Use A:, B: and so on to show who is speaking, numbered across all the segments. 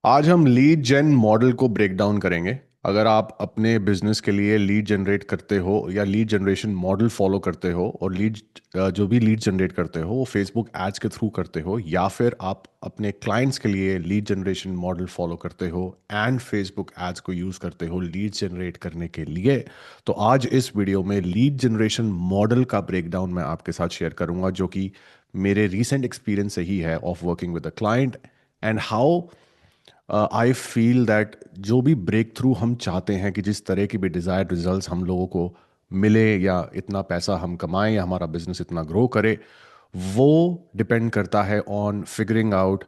A: आज हम लीड जेन मॉडल को ब्रेक डाउन करेंगे। अगर आप अपने बिजनेस के लिए लीड जनरेट करते हो या लीड जनरेशन मॉडल फॉलो करते हो और जो भी लीड जनरेट करते हो वो फेसबुक एड्स के थ्रू करते हो, या फिर आप अपने क्लाइंट्स के लिए लीड जनरेशन मॉडल फॉलो करते हो एंड फेसबुक एड्स को यूज़ करते हो लीड जनरेट करने के लिए, तो आज इस वीडियो में लीड जनरेशन मॉडल का ब्रेक डाउन मैं आपके साथ शेयर करूंगा, जो कि मेरे रीसेंट एक्सपीरियंस से ही है of working with a client, and how I feel that जो भी ब्रेक थ्रू हम चाहते हैं कि जिस तरह की भी डिज़ायर्ड रिजल्ट्स हम लोगों को मिले, या इतना पैसा हम कमाएं, या हमारा बिजनेस इतना ग्रो करे, वो डिपेंड करता है on figuring out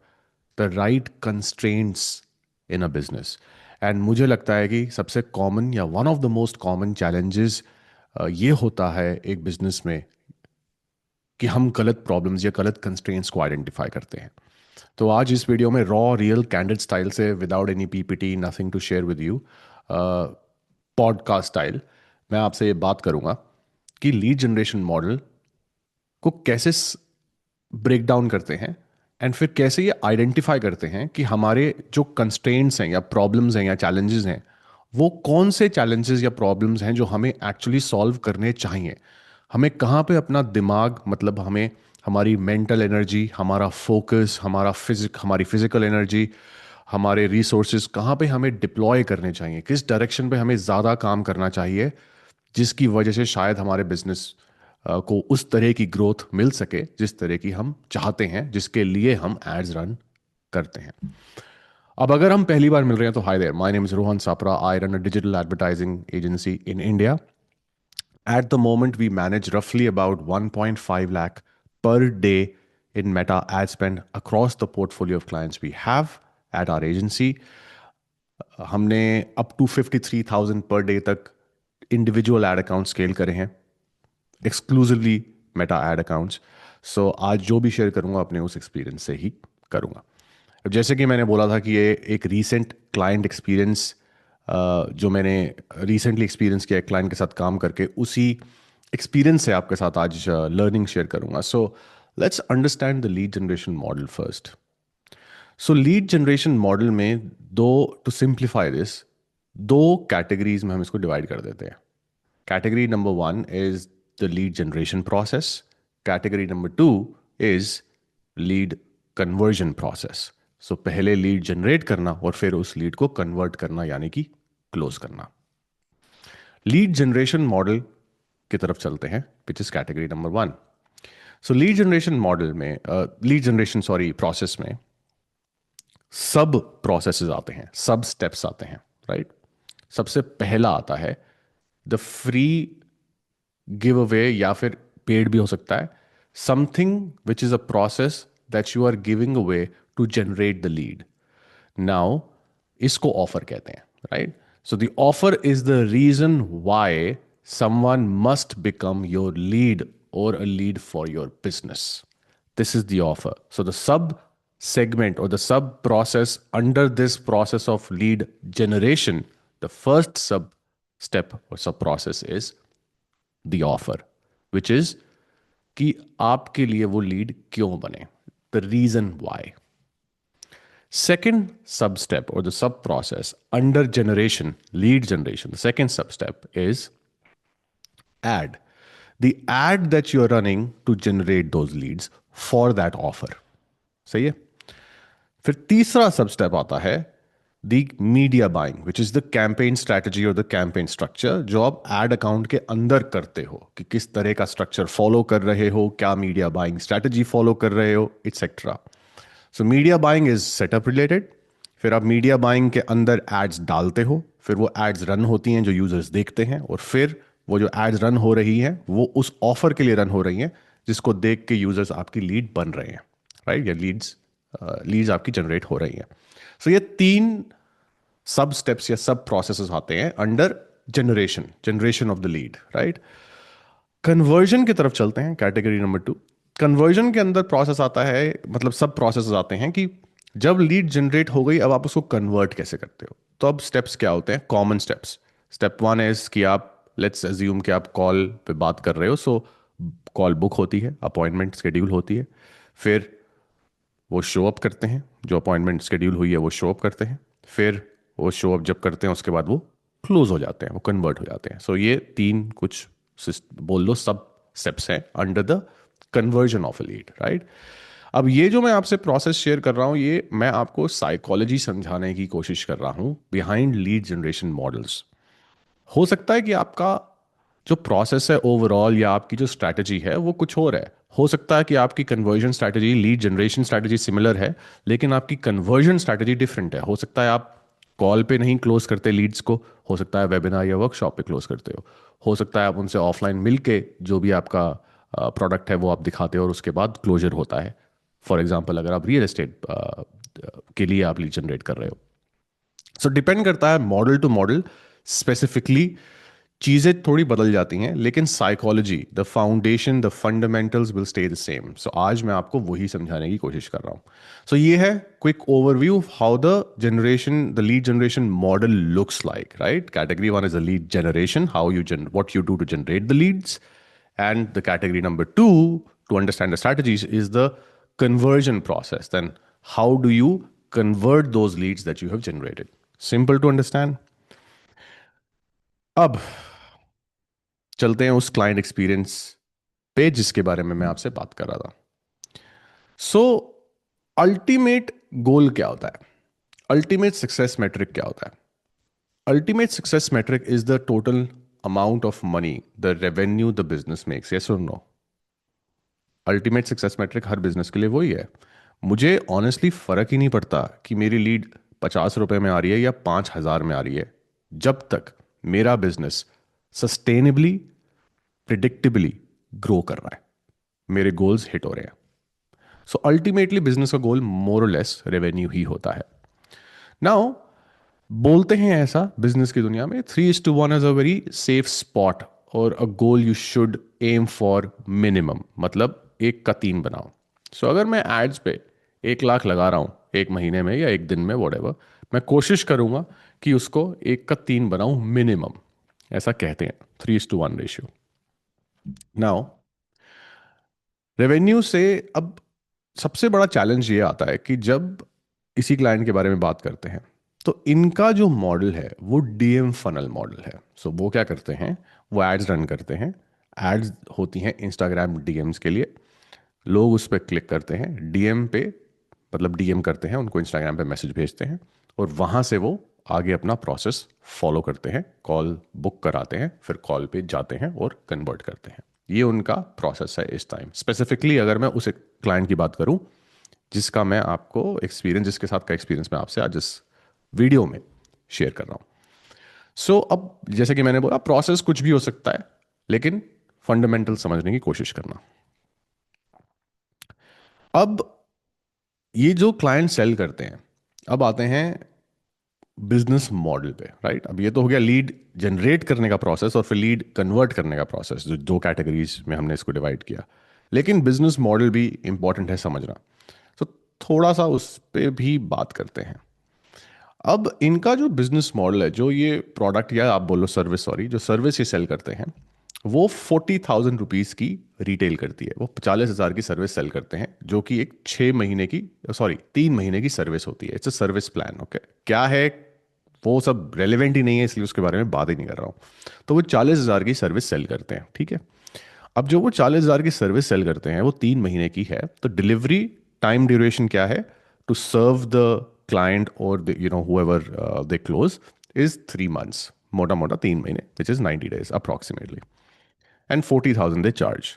A: the right constraints in a business. And मुझे लगता है कि सबसे कॉमन या one of the most common challenges ये होता है एक बिजनेस में कि हम गलत प्रॉब्लम्स या गलत कंस्ट्रेंट्स को आइडेंटिफाई करते हैं। तो आज इस वीडियो में रॉ रियल कैंडिड स्टाइल से, without any PPT, nothing to share with you, podcast style, मैं आपसे ये बात करूंगा कि लीड जनरेशन मॉडल को कैसे ब्रेक डाउन करते हैं, एंड फिर कैसे ये आइडेंटिफाई करते हैं कि हमारे जो कंस्ट्रेंट्स हैं या प्रॉब्लम्स हैं या चैलेंजेस हैं, वो कौन से चैलेंजेस या प्रॉब्लम्स हैं जो हमें एक्चुअली सॉल्व करने चाहिए। हमें कहाँ पे अपना दिमाग, मतलब हमें हमारी मेंटल एनर्जी, हमारा फोकस, हमारी फिजिकल एनर्जी, हमारे रिसोर्सेज कहाँ पे हमें डिप्लॉय करने चाहिए, किस डायरेक्शन पे हमें ज़्यादा काम करना चाहिए, जिसकी वजह से शायद हमारे बिजनेस को उस तरह की ग्रोथ मिल सके जिस तरह की हम चाहते हैं, जिसके लिए हम एड्स रन करते हैं। अब अगर हम पहली बार मिल रहे हैं तो hi there, my name is Rohan Sapra, I run a digital advertising agency in India. At the moment, we manage roughly about 1.5 lakh per day in Meta ad spend across the portfolio of clients we have at our agency. हमने up to 53,000 per day तक individual ad account scale करे हैं, exclusively Meta add accounts. सो आज जो भी share करूंगा अपने उस एक्सपीरियंस से ही करूंगा। अब जैसे कि मैंने बोला था कि ये एक रीसेंट क्लाइंट एक्सपीरियंस, जो मैंने रिसेंटली एक्सपीरियंस किया है क्लाइंट के साथ काम करके, उसी एक्सपीरियंस से आपके साथ आज लर्निंग शेयर करूंगा। So let's understand the lead generation model first. So lead generation model में दो, टू सिंप्लीफाई दिस, दो कैटेगरीज में हम इसको डिवाइड कर देते हैं। Category number one is the lead generation process. Category number two is lead conversion process. So पहले लीड जनरेट करना और फिर उस लीड को कन्वर्ट करना, यानी कि क्लोज करना। लीड जनरेशन मॉडल की तरफ चलते हैं, which is category number one. So lead generation model में, लीड जनरेशन सॉरी प्रोसेस में सब प्रोसेसेस आते हैं, सब स्टेप्स आते हैं, राइट। सबसे पहला आता है द फ्री गिव अवे, या फिर पेड भी हो सकता है, something which is a process that you are giving away to generate the lead. Now इसको ऑफर कहते हैं, right. So the offer is the reason why someone must become your lead or a lead for your business. This is the offer. So the sub segment or the sub process under this process of lead generation, the first sub step or sub process is the offer, which is कि आपके लिए वो lead क्यों बने, the reason why. Second sub step or the sub process under generation, lead generation, the second sub step is ad. The ad that you're running to generate those leads for that offer. सही है। फिर तीसरा सब step आता है the media buying, which is the campaign strategy और the campaign structure, जो आप एड अकाउंट के अंदर करते हो, कि किस तरह का स्ट्रक्चर फॉलो कर रहे हो, क्या मीडिया बाइंग स्ट्रैटेजी फॉलो कर रहे हो, etcetera. So media buying is setup related. फिर आप मीडिया बाइंग के अंदर एड्स डालते हो, फिर वो एड्स रन होती हैं जो यूजर्स देखते हैं, और फिर वो जो एड्स रन हो रही हैं वो उस ऑफर के लिए रन हो रही हैं जिसको देख के यूजर्स आपकी लीड बन रहे हैं, राइट, या लीड्स आपकी जनरेट हो रही हैं। सो ये तीन सब स्टेप्स या सब प्रोसेसेस आते हैं under generation, generation of the lead, right. Conversion की तरफ चलते हैं, कैटेगरी नंबर टू। कन्वर्जन के अंदर प्रोसेस आता है, मतलब सब प्रोसेस आते हैं कि जब लीड जनरेट हो गई, अब आप उसको कन्वर्ट कैसे करते हो। तो अब स्टेप्स क्या होते हैं, common steps. Step one is कि आप, लेट्स अज्यूम कि आप कॉल पे बात कर रहे हो, सो कॉल बुक होती है, अपॉइंटमेंट शेड्यूल होती है। फिर वो शो अप करते हैं, जो अपॉइंटमेंट शेड्यूल हुई है वो शो अप करते हैं, फिर वो शो अप जब करते हैं उसके बाद वो क्लोज हो जाते हैं, वो कन्वर्ट हो जाते हैं। सो ये तीन कुछ बोल लो सब स्टेप्स हैं under the conversion of a lead, right. अब ये जो मैं आपसे प्रोसेस शेयर कर रहा हूँ, ये मैं आपको साइकोलॉजी समझाने की कोशिश कर रहा हूँ बिहाइंड लीड जनरेशन मॉडल्स। हो सकता है कि आपका जो प्रोसेस है ओवरऑल या आपकी जो स्ट्रैटेजी है वो कुछ और है। हो सकता है कि आपकी conversion strategy, lead generation strategy similar है, लेकिन आपकी कन्वर्जन स्ट्रैटेजी डिफरेंट है। हो सकता है आप कॉल पे नहीं क्लोज करते लीड्स को, हो सकता है वेबिनार या वर्कशॉप पे क्लोज करते हो सकता है आप उनसे ऑफलाइन मिलके जो भी आपका प्रोडक्ट है वो आप दिखाते हो और उसके बाद क्लोजर होता है। फॉर एग्जाम्पल अगर आप रियल एस्टेट के लिए आप लीड जनरेट कर रहे हो। सो डिपेंड करता है मॉडल टू मॉडल, स्पेसिफिकली चीजें थोड़ी बदल जाती हैं, लेकिन psychology, the foundation, the fundamentals will stay the same. So आज मैं आपको वही समझाने की कोशिश कर रहा हूं। सो ये है quick overview how the lead generation model looks like, right. Category one is the lead generation, how you what you do to generate the leads, and the category number two to understand the strategies is the conversion process. Then how do you convert those leads that you have generated? Simple to understand. अब चलते हैं उस client experience पे जिसके बारे में मैं आपसे बात कर रहा था। सो अल्टीमेट गोल क्या होता है, अल्टीमेट सक्सेस मेट्रिक क्या होता है? Ultimate success metric is the total amount of money, the revenue the business makes, yes और नो? अल्टीमेट सक्सेस मेट्रिक हर बिजनेस के लिए वही है। मुझे ऑनेस्टली फर्क ही नहीं पड़ता कि मेरी लीड 50 रुपए में आ रही है या 5,000 में आ रही है, जब तक मेरा बिजनेस सस्टेनेबली, प्रिडिक्टेबली ग्रो कर रहा है, मेरे गोल्स हिट हो रहे हैं। सो अल्टीमेटली बिजनेस का गोल मोर और लेस रेवेन्यू ही होता है। नाउ बोलते हैं ऐसा बिजनेस की दुनिया में 3:1 is a very safe spot और a goal you should aim for minimum, मतलब 1 का 3 बनाओ। सो अगर मैं एड्स पे 1 लाख लगा रहा हूं एक महीने में या एक दिन में, वॉट, मैं कोशिश करूंगा कि उसको 1 का 3 बनाऊं मिनिमम, ऐसा कहते हैं 3:1 रेशियो। नाउ रेवेन्यू से अब सबसे बड़ा चैलेंज ये आता है कि जब इसी क्लाइंट के बारे में बात करते हैं तो इनका जो मॉडल है वो डीएम फनल मॉडल है। सो वो क्या करते हैं, वो एड्स रन करते हैं। एड्स होती हैं इंस्टाग्राम डीएम्स के लिए, लोग उस पर क्लिक करते हैं, डीएम पे मतलब डीएम करते हैं, उनको इंस्टाग्राम पे मैसेज भेजते हैं और वहाँ से वो आगे अपना प्रोसेस फॉलो करते हैं, कॉल बुक कराते हैं, फिर कॉल पे जाते हैं और कन्वर्ट करते हैं। ये उनका प्रोसेस है इस टाइम। स्पेसिफिकली अगर मैं उस क्लाइंट की बात करूं जिसका मैं आपको एक्सपीरियंस, जिसके साथ का एक्सपीरियंस मैं आपसे आज इस वीडियो में शेयर कर रहा हूं। अब जैसे कि मैंने बोला प्रोसेस कुछ भी हो सकता है, लेकिन फंडामेंटल समझने की कोशिश करना। अब ये जो क्लाइंट सेल करते हैं, अब आते हैं बिजनेस मॉडल पे, राइट। अब ये तो हो गया लीड जनरेट करने का प्रोसेस और फिर लीड कन्वर्ट करने का प्रोसेस, जो 2 कैटेगरीज में हमने इसको डिवाइड किया। लेकिन बिजनेस मॉडल भी इंपॉर्टेंट है समझना, तो थोड़ा सा उस पे भी बात करते हैं। अब इनका जो बिजनेस मॉडल है, जो ये प्रोडक्ट या आप बोलो सर्विस, सॉरी, जो सर्विस ये सेल करते हैं वो 40,000 रुपीज़ की रिटेल करती है। वो 40,000 की सर्विस सेल करते हैं, जो कि एक 6 महीने की, सॉरी 3 महीने की सर्विस होती है। It's a service plan, okay. क्या है वो सब रेलिवेंट ही नहीं है, इसलिए उसके बारे में बात ही नहीं कर रहा हूँ। तो वो 40,000 की सर्विस सेल करते हैं, ठीक है। अब जो वो 40,000 की सर्विस सेल करते हैं वो 3 महीने की है, तो डिलीवरी टाइम ड्यूरेशन क्या है टू सर्व द क्लाइंट और whoever they close is 3 months, मोटा मोटा 3 महीने, which is 90 days approximately, and 40,000 they charge.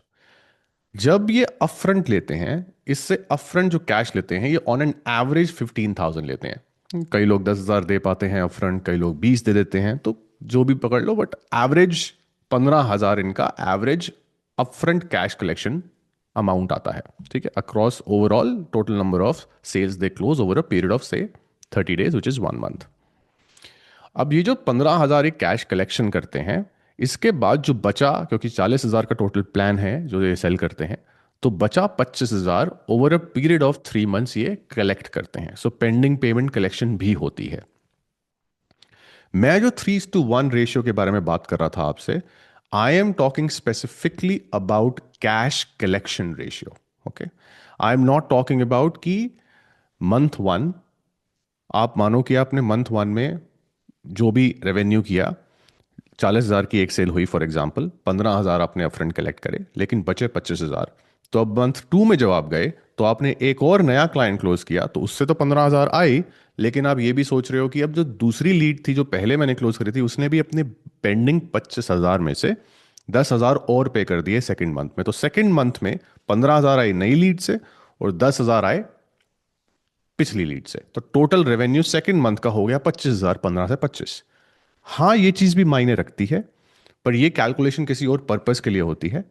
A: जब ये अपफ्रंट लेते हैं, इससे अपफ्रंट जो कैश लेते हैं, ये ऑन एन एवरेज 15,000 लेते हैं। कई लोग 10,000 दे पाते हैं अपफ्रंट, कई लोग 20 दे देते हैं, तो जो भी पकड़ लो, बट एवरेज 15,000 इनका average upfront cash collection amount आता है, ठीक है, across overall total number of sales they close over a period of से 30 days, विच इज 1 month। अब ये जो 15,000 एक कैश कलेक्शन करते हैं, इसके बाद जो बचा, क्योंकि 40,000 का टोटल प्लान है जो ये सेल करते हैं, तो बचा 25,000 over a period of 3 months ये कलेक्ट करते हैं। सो पेंडिंग पेमेंट कलेक्शन भी होती है। मैं जो 3:1 रेशियो के बारे में बात कर रहा था आपसे, I am talking specifically about cash collection ratio, okay. I am not talking about कि मंथ वन, आप मानो कि आपने मंथ वन में जो भी रेवेन्यू किया, 40,000 की एक सेल हुई फॉर एग्जांपल, 15,000 आपने अपफ्रंट कलेक्ट करे, लेकिन बचे 25,000। तो अब मंथ टू में जब आप गए तो आपने एक और नया क्लाइंट क्लोज किया, तो उससे तो 15,000 आई, लेकिन आप ये भी सोच रहे हो कि अब जो दूसरी लीड थी जो पहले मैंने क्लोज करी थी, उसने भी अपने पेंडिंग 25,000 में से 10,000 और पे कर दिए सेकंड मंथ में। तो सेकंड मंथ में 15,000 आई नई लीड से और 10,000 आए पिछली लीड से। तो टोटल रेवेन्यू सेकंड मंथ का हो गया 25,000, 15 से 25। हाँ, ये चीज भी मायने रखती है, पर ये कैलकुलेशन किसी और पर्पस के लिए होती है।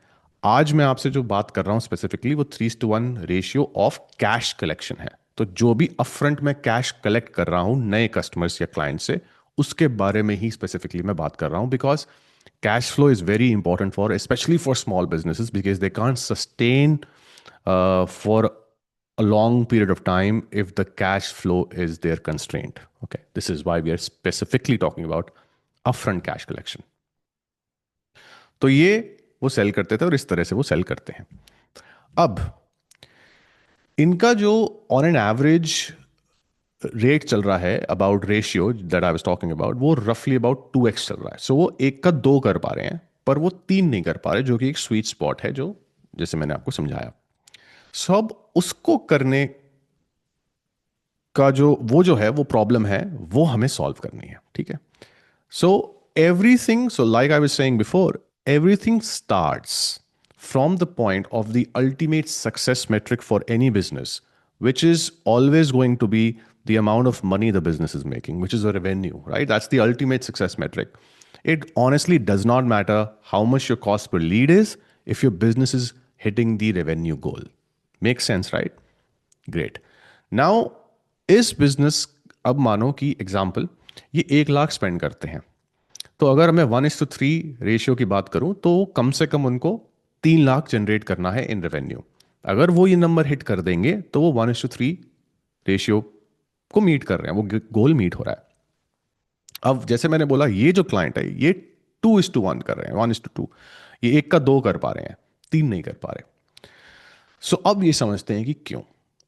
A: आज मैं आपसे जो बात कर रहा हूं स्पेसिफिकली, वो 3:1 रेशियो ऑफ कैश कलेक्शन है। तो जो भी अपफ्रंट में कैश कलेक्ट कर रहा हूं नए कस्टमर्स या क्लाइंट से, उसके बारे में ही स्पेसिफिकली मैं बात कर रहा हूं, because cash flow is very important for, specially for small businesses, because they can't sustain for a long period of time if the cash flow is their constraint. Okay, this is why we are specifically talking about upfront cash collection. तो ये वो cell करते थे और इस तरह से वो सेल करते हैं। अब इनका जो ऑन एन एवरेज रेट चल रहा है, about ratio that I was talking about, वो रफली अबाउट 2x चल रहा है। सो वो एक का दो कर पा रहे हैं, पर वो तीन नहीं कर पा रहे, जो कि एक स्वीट स्पॉट है, जो जैसे मैंने आपको समझाया। सो अब उसको करने का जो है वो प्रॉब्लम है, वो हमें सॉल्व करनी है। ठीक है। So everything, so like I was saying before, everything starts from the point of the ultimate success metric for any business, which is always going to be the amount of money the business is making, which is a revenue, right? That's the ultimate success metric. It honestly does not matter how much your cost per lead is if your business is hitting the revenue goal. Makes sense, right? Great. Now, इस business, अब मानो कि example ये 1 lakh spend करते हैं, तो अगर मैं 1:3 रेशियो की बात करूं तो कम से कम उनको 3 लाख जनरेट करना है इन रेवेन्यू। अगर वो ये नंबर हिट कर देंगे तो वो 1:3 रेशियो को मीट कर रहे हैं, वो गोल मीट हो रहा है। अब जैसे मैंने बोला, ये जो क्लाइंट है ये 2:1 कर रहे हैं, 1:2, ये एक का दो कर पा रहे हैं, तीन नहीं कर पा रहे। सो अब ये समझते हैं कि क्यों।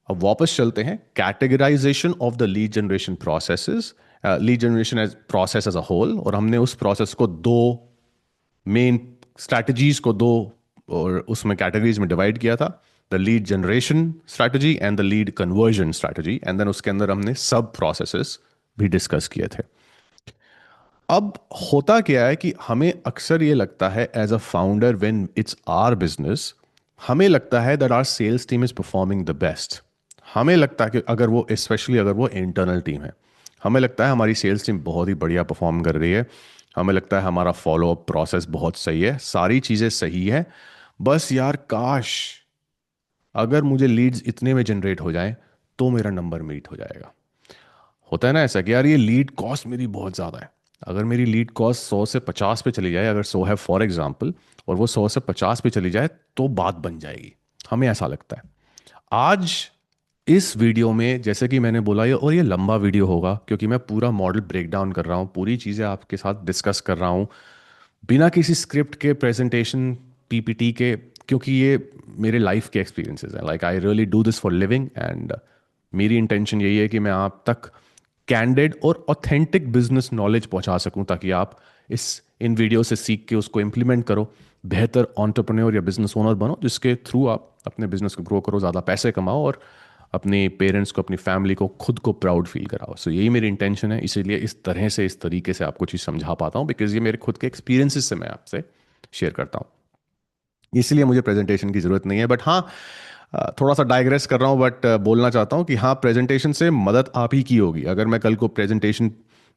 A: अब वापस चलते हैं, categorization of the lead generation processes, lead generation as process as a whole, और हमने उस प्रोसेस को दो मेन स्ट्रैटेजीज को दो और उसमें कैटेगरीज में डिवाइड किया था, the lead generation strategy and the lead conversion strategy, and then उसके अंदर हमने सब प्रोसेसेस भी डिस्कस किए थे। अब होता क्या है कि हमें अक्सर ये लगता है as a founder, when it's our business, हमें लगता है that our sales team is performing the best. हमें लगता है कि अगर वो, स्पेशली अगर वो इंटरनल टीम है, हमें लगता है हमारी सेल्स टीम बहुत ही बढ़िया परफॉर्म कर रही है, हमें लगता है हमारा फॉलो अप प्रोसेस बहुत सही है, सारी चीज़ें सही है, बस यार काश अगर मुझे लीड्स इतने में जनरेट हो जाए तो मेरा नंबर मीट हो जाएगा। होता है ना ऐसा कि यार ये लीड कॉस्ट मेरी बहुत ज़्यादा है, अगर मेरी लीड कॉस्ट 100 से 50 पे चली जाए, अगर 100 है फॉर एग्जाम्पल, और वो 100 से 50 पे चली जाए तो बात बन जाएगी, हमें ऐसा लगता है। आज इस वीडियो में, जैसे कि मैंने बोला, ये और ये लंबा वीडियो होगा क्योंकि मैं पूरा मॉडल ब्रेक डाउन कर रहा हूँ, पूरी चीज़ें आपके साथ डिस्कस कर रहा हूँ बिना किसी स्क्रिप्ट के, प्रेजेंटेशन, पीपीटी के, क्योंकि ये मेरे लाइफ के एक्सपीरियंसेस हैं। Like I really do this for living, and मेरी इंटेंशन यही है कि मैं आप तक कैंडिड और ऑथेंटिक बिजनेस नॉलेज पहुंचा सकूं, ताकि आप इस इन वीडियो से सीख के उसको इम्प्लीमेंट करो, बेहतर एंटरप्रेन्योर या बिजनेस ओनर बनो, जिसके थ्रू आप अपने बिजनेस को ग्रो करो, ज़्यादा पैसे कमाओ और अपने पेरेंट्स को, अपनी फैमिली को, खुद को प्राउड फील कराओ। सो यही मेरी इंटेंशन है, इसीलिए इस तरह से, इस तरीके से आपको चीज़ समझा पाता हूँ, बिकॉज ये मेरे खुद के एक्सपीरियंसेस से मैं आपसे शेयर करता हूँ। इसलिए मुझे प्रेजेंटेशन की ज़रूरत नहीं है, बट हाँ, थोड़ा सा डाइग्रेस कर रहा हूँ, बट बोलना चाहता हूँ कि हाँ, प्रेजेंटेशन से मदद आप ही की होगी। अगर मैं कल को प्रेजेंटेशन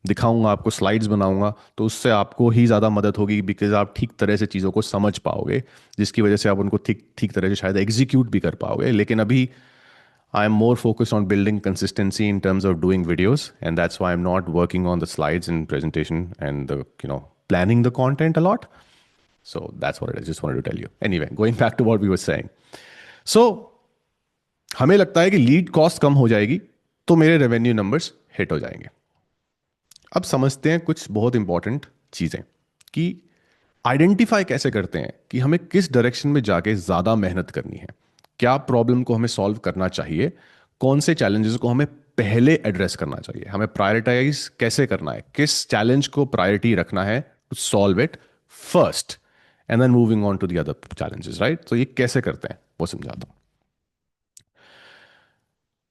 A: दिखाऊंगा आपको, स्लाइड्स बनाऊंगा, तो उससे आपको ही ज़्यादा मदद होगी, बिकॉज आप ठीक तरह से चीज़ों को समझ पाओगे, जिसकी वजह से आप उनको ठीक ठीक तरह से शायद एग्जीक्यूट भी कर पाओगे। लेकिन अभी I am more focused on building consistency in terms of doing videos, and that's why I'm not working on the slides and presentation and the, planning the content a lot. So that's what it is. Just wanted to tell you. Anyway, going back to what we were saying. So हमें लगता है कि lead cost कम हो जाएगी तो मेरे revenue numbers hit हो जाएंगे। अब समझते हैं कुछ बहुत इंपॉर्टेंट चीजें, कि आइडेंटिफाई कैसे करते हैं कि हमें किस डायरेक्शन में जाके ज्यादा मेहनत करनी है, क्या प्रॉब्लम को हमें सॉल्व करना चाहिए, कौन से चैलेंजेस को हमें पहले एड्रेस करना चाहिए, हमें प्रायोरिटाइज कैसे करना है, किस चैलेंज को प्रायोरिटी रखना है to solve it first, and then moving on to the other challenges, right. तो ये कैसे करते हैं वो समझाता हूं।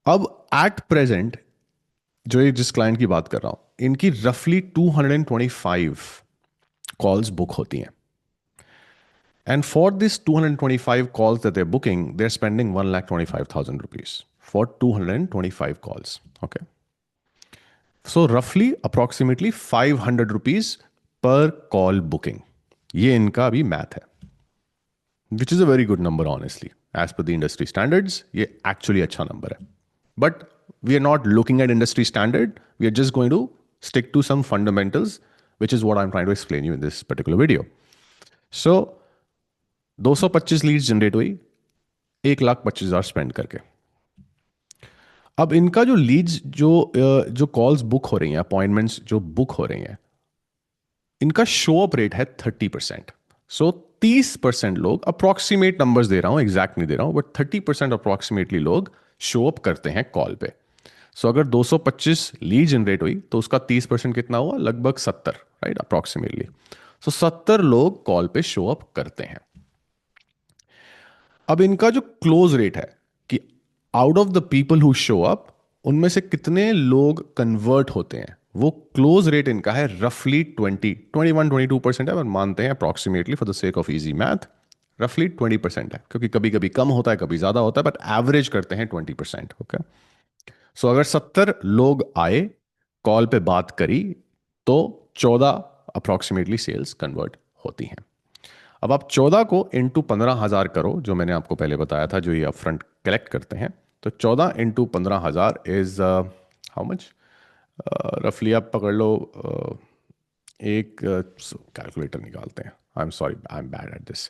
A: अब एट प्रेजेंट जो ये जिस क्लाइंट की बात कर रहा हूं, इनकी रफली 225 कॉल्स बुक होती हैं। And for this 225 calls that they're booking, they're spending 1,25,000 rupees for 225 calls. Okay. So roughly approximately 500 rupees per call booking. ये इनका अभी मैथ है, which is a very good number honestly as per the industry standards. ये actually अच्छा number है, but we are not looking at industry standard, we are just going to stick to some fundamentals, which is what I'm trying to explain you in this particular video. So 225 leads generate हुई 1,25,000 spend करके। अब इनका जो Leeds जो calls book हो रही हैं, appointments जो बुक हो रही हैं, इनका शो अप रेट है 30%। सो 30% लोग, अप्रोक्सीमेट नंबर्स दे रहा हूं, एग्जैक्ट नहीं दे रहा हूं, बट 30% अप्रोक्सीमेटली लोग शो अप करते हैं कॉल पे। सो अगर 225 लीड जनरेट हुई तो उसका 30% कितना हुआ, लगभग 70, राइट, अप्रोक्सीमेटली। सो 70 लोग कॉल पे शो अप करते हैं। अब इनका जो क्लोज रेट है कि out of the people who show up, उनमें से कितने लोग कन्वर्ट होते हैं, वो क्लोज रेट इनका है रफली 21-22% है, पर मानते हैं approximately for the sake of easy math रफली 20% है, क्योंकि कभी कभी कम होता है कभी ज्यादा होता है, बट एवरेज करते हैं 20%। ओके। सो अगर 70 लोग आए, कॉल पे बात करी, तो 14 अप्रोक्सीमेटली सेल्स कन्वर्ट होती हैं। अब आप 14 को इंटू 15,000 करो, जो मैंने आपको पहले बताया था, जो ये अपफ्रंट कलेक्ट करते हैं। तो 14 इंटू 15,000 इज हाउ मच, रफली आप पकड़ लो, एक कैलकुलेटर निकालते हैं, I am sorry, I am bad at this,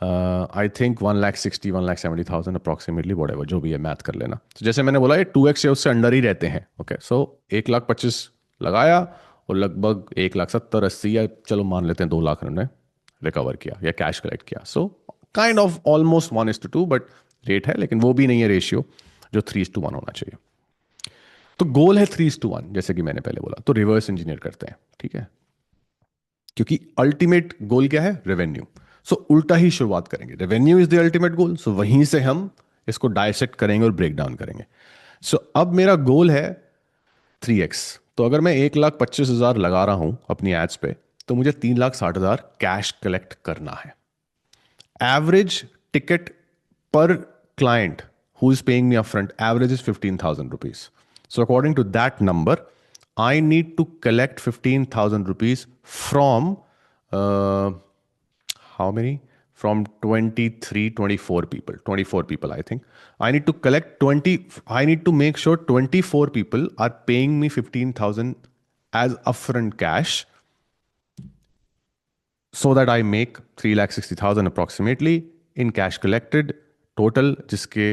A: I think 1,60,000 1,70,000 approximately, what ever, जो भी है मैथ कर लेना। तो जैसे मैंने बोला ये 2x या उससे अंडर ही रहते हैं। ओके, सो 1,25,000 लगाया और लगभग 1,70,000 80, या चलो मान लेते हैं 2 लाख उन्होंने रिकवर किया या कैश कलेक्ट किया। So kind of almost 1:2, but rate है, लेकिन वो भी नहीं है रेशियो जो 3:1 होना चाहिए। तो गोल है 3:1, जैसे कि मैंने पहले बोला, तो रिवर्स इंजीनियर करते हैं, ठीक है, क्योंकि अल्टीमेट गोल क्या है, रेवेन्यू। सो उल्टा ही शुरुआत करेंगे, revenue is the ultimate goal, so वहीं से हम इसको डायसेक्ट करेंगे और ब्रेक डाउन करेंगे। सो अब मेरा गोल है 3x। तो अगर मैं 1,25,000 लगा रहा हूं अपनी एड्स पे, तो मुझे 3,60,000 कैश कलेक्ट करना है। Average ticket per client who is paying me upfront average is 15,000 rupees. So according to that number, I need to collect 15,000 rupees from uh, how many? From 23, 24 people. 24 people, I think. I need to collect 20. I need to make sure 24 people are paying me 15,000 as upfront cash, so that I make 3,60,000 approximately in cash collected total, जिसके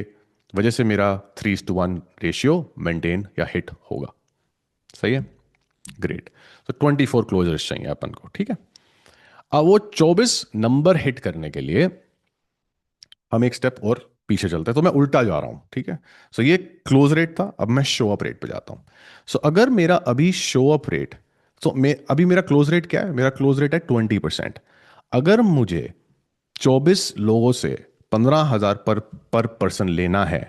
A: वजह से मेरा 3:1 ratio maintain या hit होगा। सही है, great. तो 24 closures चाहिए अपन को, ठीक है। अब वो 24 नंबर हिट करने के लिए हम एक स्टेप और पीछे चलते हैं, तो मैं उल्टा जा रहा हूं, ठीक है। सो ये क्लोज रेट था, अब मैं शो अप रेट पे जाता हूं। सो अगर मेरा अभी शो अप रेट, तो मैं अभी मेरा क्लोज रेट क्या है, मेरा क्लोज रेट है 20%। अगर मुझे 24 लोगों से 15,000 पर पर्सन लेना है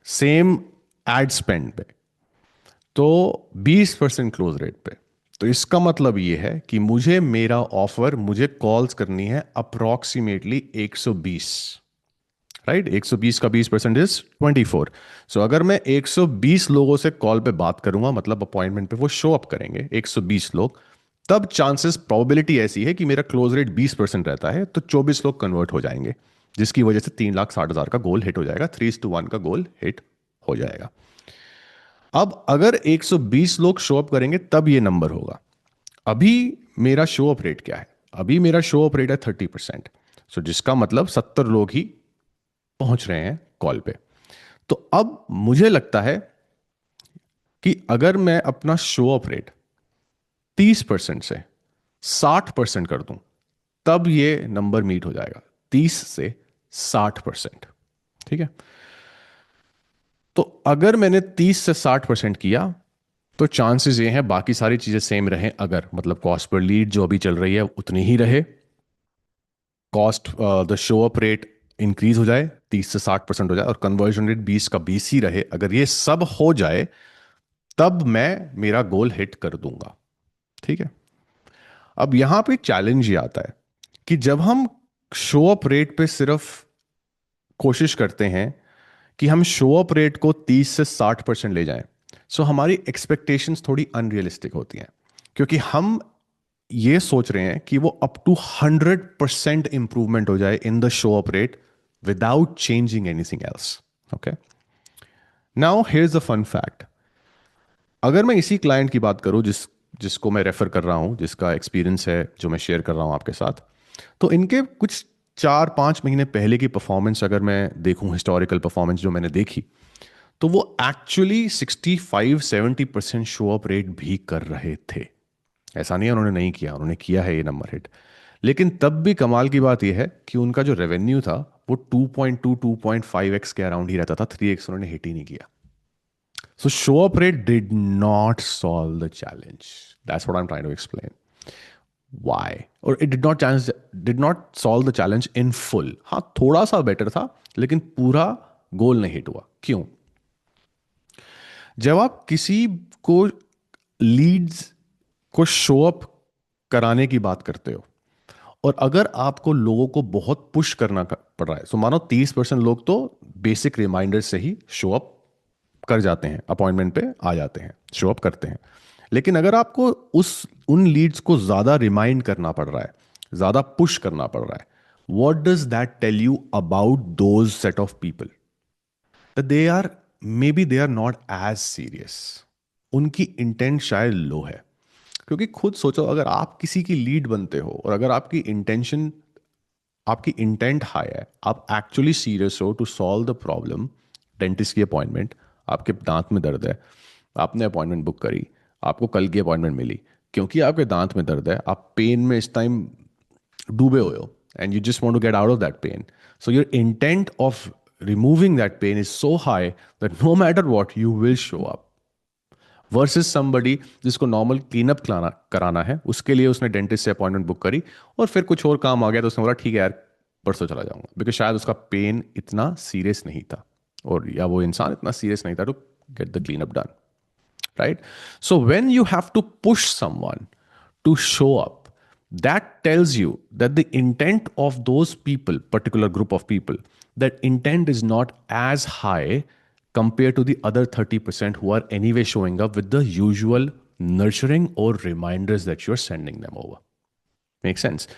A: सेम एड स्पेंड पे, तो 20% क्लोज रेट पे, तो इसका मतलब ये है कि मुझे मेरा ऑफर, मुझे कॉल्स करनी है अप्रोक्सीमेटली 120, राइट। 120 का 20% इज 24। सो अगर मैं 120 लोगों से कॉल पे बात करूंगा, मतलब अपॉइंटमेंट पे वो शो अप करेंगे 120 लोग, तब चांसेस, प्रोबेबिलिटी ऐसी है कि मेरा क्लोज रेट 20% रहता है, तो 24 लोग कन्वर्ट हो जाएंगे, जिसकी वजह से 3,60,000 का गोल हिट हो जाएगा, 3:1 का गोल हिट हो जाएगा। अब अगर 120 लोग शो अप करेंगे तब ये नंबर होगा। अभी मेरा शो अप रेट क्या है, अभी मेरा शो अप रेट है 30%। सो जिसका मतलब 70 लोग ही पहुंच रहे हैं कॉल पे। तो अब मुझे लगता है कि अगर मैं अपना शो अप रेट 30% से 60% कर दूं, तब ये नंबर मीट हो जाएगा, 30 से 60%, ठीक है। तो अगर मैंने 30 से 60% किया तो चांसेस ये हैं बाकी सारी चीजें सेम रहें, अगर मतलब कॉस्ट पर लीड जो अभी चल रही है उतनी ही रहे, cost the show up rate increase हो जाए 30 से 60% हो जाए, और कन्वर्जन रेट 20 का 20 ही रहे, अगर ये सब हो जाए तब मैं मेरा गोल हिट कर दूंगा। ठीक है। अब यहां पे चैलेंज ये आता है कि जब हम शो अप रेट पे सिर्फ कोशिश करते हैं कि हम शो अप रेट को 30 से 60% ले जाएं, सो हमारी एक्सपेक्टेशंस थोड़ी अनरियलिस्टिक होती हैं, क्योंकि हम ये सोच रहे हैं कि वो अप टू 100% इंप्रूवमेंट हो जाए in the show up rate without changing anything else. Okay, now here is the fun fact. अगर मैं इसी क्लाइंट की बात करूं जिसको मैं रेफर कर रहा हूं, जिसका एक्सपीरियंस है जो मैं शेयर कर रहा हूं आपके साथ, तो इनके कुछ 4-5 महीने पहले की परफॉर्मेंस अगर मैं देखूं, हिस्टोरिकल परफॉर्मेंस जो मैंने देखी, तो वो एक्चुअली 65-70% शो अप रेट भी कर रहे थे। ऐसा नहीं है उन्होंने नहीं किया, उन्होंने किया है ये नंबर हिट। लेकिन तब भी कमाल की बात यह है कि उनका जो रेवेन्यू था वो 2.2-2.5x के अराउंड ही रहता था, 3x उन्होंने हिट ही नहीं किया। So show up rate did not solve the challenge, that's what I am trying to explain. Why? और it did not solve the challenge in full. हाँ, थोड़ा सा बेटर था, लेकिन पूरा गोल नहीं हिट हुआ। क्यों? जब आप किसी को लीड्स को शो अप कराने की बात करते हो, और अगर आपको लोगों को बहुत पुश करना पड़ रहा है, सो मानो 30% लोग तो बेसिक रिमाइंडर से ही शो अप कर जाते हैं, अपॉइंटमेंट पे आ जाते हैं, शो अप करते हैं। लेकिन अगर आपको उन लीड्स को ज्यादा रिमाइंड करना पड़ रहा है, ज्यादा पुश करना पड़ रहा है, what does that tell you about those set of people? They are, maybe they are not as serious, उनकी इंटेंट शायद लो है। क्योंकि खुद सोचो, अगर आप किसी की लीड बनते हो और अगर आपकी इंटेंट हाई है, आप एक्चुअली सीरियस हो to solve the problem, dentist की अपॉइंटमेंट, आपके दांत में दर्द है, आपने अपॉइंटमेंट बुक करी, आपको कल की अपॉइंटमेंट मिली, क्योंकि आपके दांत में दर्द है, आप पेन में इस टाइम डूबे हुए हो, and you just want to get out of that pain, so your intent of removing that pain is so high that no matter what you will show up, versus somebody जिसको normal cleanup कराना है, उसके लिए उसने dentist से appointment book करी और फिर कुछ और काम आ गया तो उसने बोला ठीक है यार परसों चला जाऊंगा, बिकॉज शायद उसका पेन इतना सीरियस नहीं था, और या वो इंसान इतना सीरियस नहीं था to get the clean up done, right? So when you have to push someone to show up, that tells you that the intent of those people, particular group of people, that intent is not as high compared to the other 30% who are anyway showing up with the usual nurturing or reminders that you're sending them over. Make sense?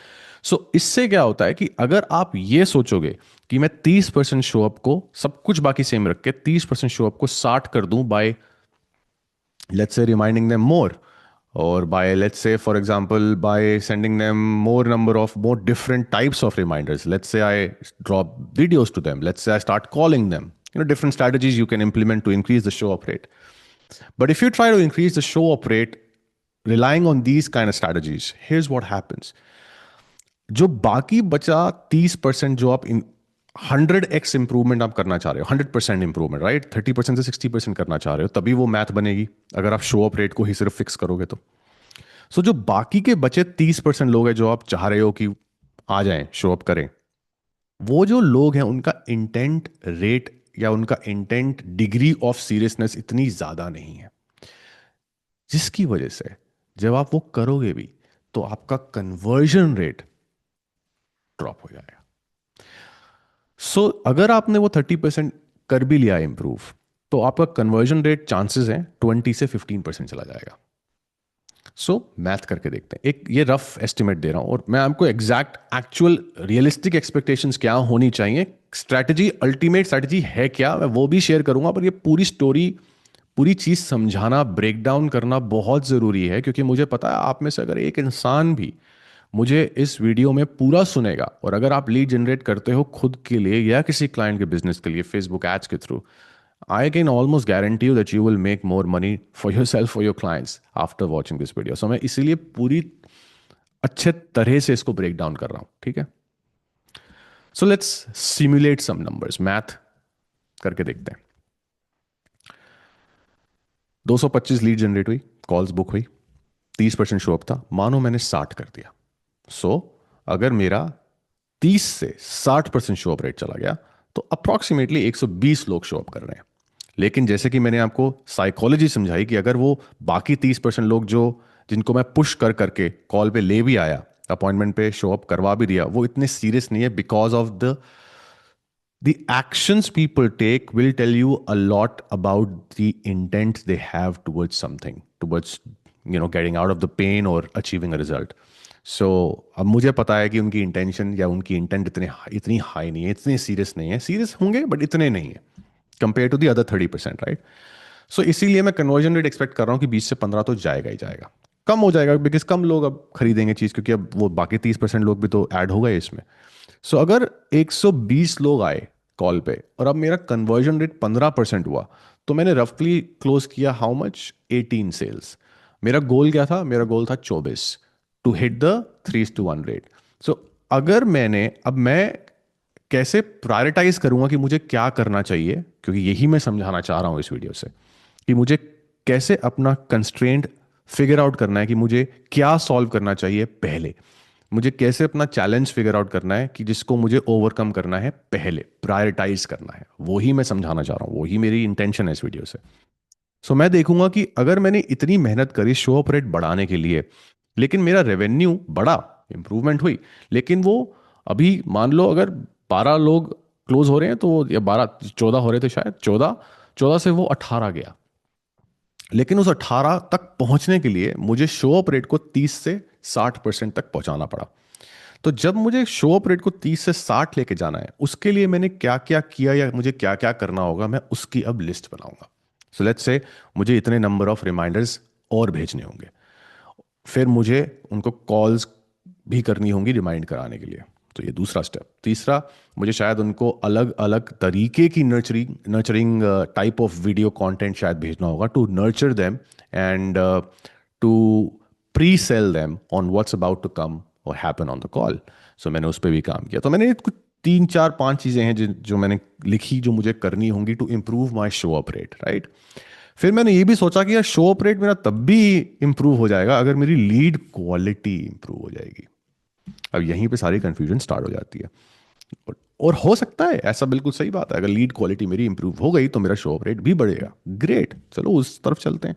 A: So इससे क्या होता है कि अगर आप ये सोचोगे कि मैं 30% शो अप को, सब कुछ बाकी सेम रख के 30% शो अप को 60 कर दूं bye, let's say, reminding them more, or by, let's say, for example, by sending them more different types of reminders. Let's say I drop videos to them, let's say I start calling them, different strategies you can implement to increase the show up rate. But if you try to increase the show up rate relying on these kind of strategies, here's what happens. जो बाकी बचा 30% जो आप 100x improvement आप करना चाह रहे हो, 100% इंप्रूवमेंट, राइट, 30% से 60% करना चाह रहे हो, तभी वो मैथ बनेगी अगर आप शो अप रेट को ही सिर्फ फिक्स करोगे तो। सो जो बाकी के बचे 30% लोग हैं जो आप चाह रहे हो कि आ जाएं, शो अप करें, वो जो लोग हैं उनका इंटेंट रेट या उनका इंटेंट डिग्री ऑफ सीरियसनेस इतनी ज्यादा नहीं है, जिसकी वजह से जब आप वो करोगे भी तो आपका कन्वर्जन रेट ड्रॉप हो जाएगा। अगर आपने वो 30% कर भी लिया इंप्रूव, तो आपका कन्वर्जन रेट चांसेस हैं 20 से 15% चला जाएगा। मैथ करके देखते हैं, एक ये रफ एस्टिमेट दे रहा हूं और मैं आपको एग्जैक्ट एक्चुअल रियलिस्टिक एक्सपेक्टेशंस क्या होनी चाहिए, स्ट्रैटेजी, अल्टीमेट स्ट्रैटेजी है क्या, मैं वो भी शेयर करूंगा, पर ये पूरी स्टोरी, पूरी चीज समझाना, ब्रेक डाउन करना बहुत जरूरी है, क्योंकि मुझे पता है आप में से अगर एक इंसान भी मुझे इस वीडियो में पूरा सुनेगा, और अगर आप लीड जनरेट करते हो खुद के लिए या किसी क्लाइंट के बिजनेस के लिए फेसबुक एड्स के through, I can almost guarantee you that you will make more money for yourself, for your clients after watching this video. So मैं इसीलिए पूरी अच्छे तरह से इसको ब्रेक डाउन कर रहा हूं, ठीक है? So let's simulate some numbers, math करके देखते हैं। 225 लीड जनरेट हुई, कॉल्स बुक हुई, 30% शो अप था, मानो मैंने 60 कर दिया। सो अगर मेरा 30 से 60% शो अप रेट चला गया तो अप्रोक्सीमेटली 120 लोग शो अप कर रहे हैं। लेकिन जैसे कि मैंने आपको साइकोलॉजी समझाई कि अगर वो बाकी 30% लोग जो जिनको मैं पुश कर करके कॉल पे ले भी आया, अपॉइंटमेंट पे शो अप करवा भी दिया, वो इतने सीरियस नहीं है, because of the actions people take will tell you a lot about the intent they have towards something, towards getting out of the pain or achieving a result. So अब मुझे पता है कि उनकी इंटेंशन या उनकी इंटेंट इतनी high नहीं है, इतने सीरियस नहीं है, सीरियस होंगे बट इतने नहीं है compare to the other 30%, right? So इसीलिए मैं कन्वर्जन रेट एक्सपेक्ट कर रहा हूँ कि 20 से 15 तो जाएगा ही जाएगा। कम हो जाएगा बिकॉज कम लोग अब खरीदेंगे चीज़, क्योंकि अब वो बाकी 30% लोग भी तो ऐड हो गए इसमें। सो अगर 120 लोग आए कॉल पे और अब मेरा कन्वर्जन रेट 15% हुआ, तो मैंने रफली क्लोज किया हाउ मच, 18 सेल्स। मेरा गोल क्या था? मेरा गोल था 24, टू हिट द 3:1 रेट। सो अगर मैं कैसे प्रायोरिटाइज करूंगा कि मुझे क्या करना चाहिए, क्योंकि यही मैं समझाना चाह रहा हूं इस वीडियो से, कि मुझे कैसे अपना कंस्ट्रेंट फिगर आउट करना है, कि मुझे क्या सॉल्व करना चाहिए पहले, मुझे कैसे अपना चैलेंज फिगर आउट करना है कि जिसको मुझे ओवरकम करना है पहले, प्रायोरिटाइज करना है। वही मैं समझाना चाह रहा हूँ, वही मेरी इंटेंशन है इस वीडियो से। सो मैं देखूंगा कि अगर मैंने इतनी मेहनत करी शो अप रेट बढ़ाने के लिए, लेकिन मेरा रेवेन्यू बढ़ा, इंप्रूवमेंट हुई, लेकिन वो अभी मान लो अगर 12 लोग क्लोज हो रहे हैं तो, या 12 14 हो रहे थे शायद, 14, 14 से वो 18 गया, लेकिन उस 18 तक पहुंचने के लिए मुझे शो अप रेट को 30 से 60% तक पहुंचाना पड़ा। तो जब मुझे शो अप रेट को 30 से 60 लेके जाना है, उसके लिए मैंने क्या क्या किया या मुझे क्या क्या करना होगा, मैं उसकी अब लिस्ट बनाऊंगा। सो लेट्स से मुझे इतने नंबर ऑफ रिमाइंडर्स और भेजने होंगे, फिर मुझे उनको कॉल्स भी करनी होंगी रिमाइंड कराने के लिए। तो ये दूसरा स्टेप। तीसरा, मुझे शायद उनको अलग अलग तरीके की nurturing nurturing type of video content शायद भेजना होगा, to nurture them and to pre sell them on what's about to come और happen on the call. So मैंने उस पर भी काम किया। तो मैंने कुछ 3 4 5 चीज़ें हैं जो मैंने लिखी, जो मुझे करनी होंगी to improve my show up rate, right? फिर मैंने ये भी सोचा कि यार शो अप रेट मेरा तब भी इंप्रूव हो जाएगा अगर मेरी लीड क्वालिटी इंप्रूव हो जाएगी। अब यहीं पे सारी कंफ्यूजन स्टार्ट हो जाती है। और हो सकता है ऐसा, बिल्कुल सही बात है, अगर लीड क्वालिटी मेरी इंप्रूव हो गई तो मेरा शो अप रेट भी बढ़ेगा। ग्रेट, चलो उस तरफ चलते हैं।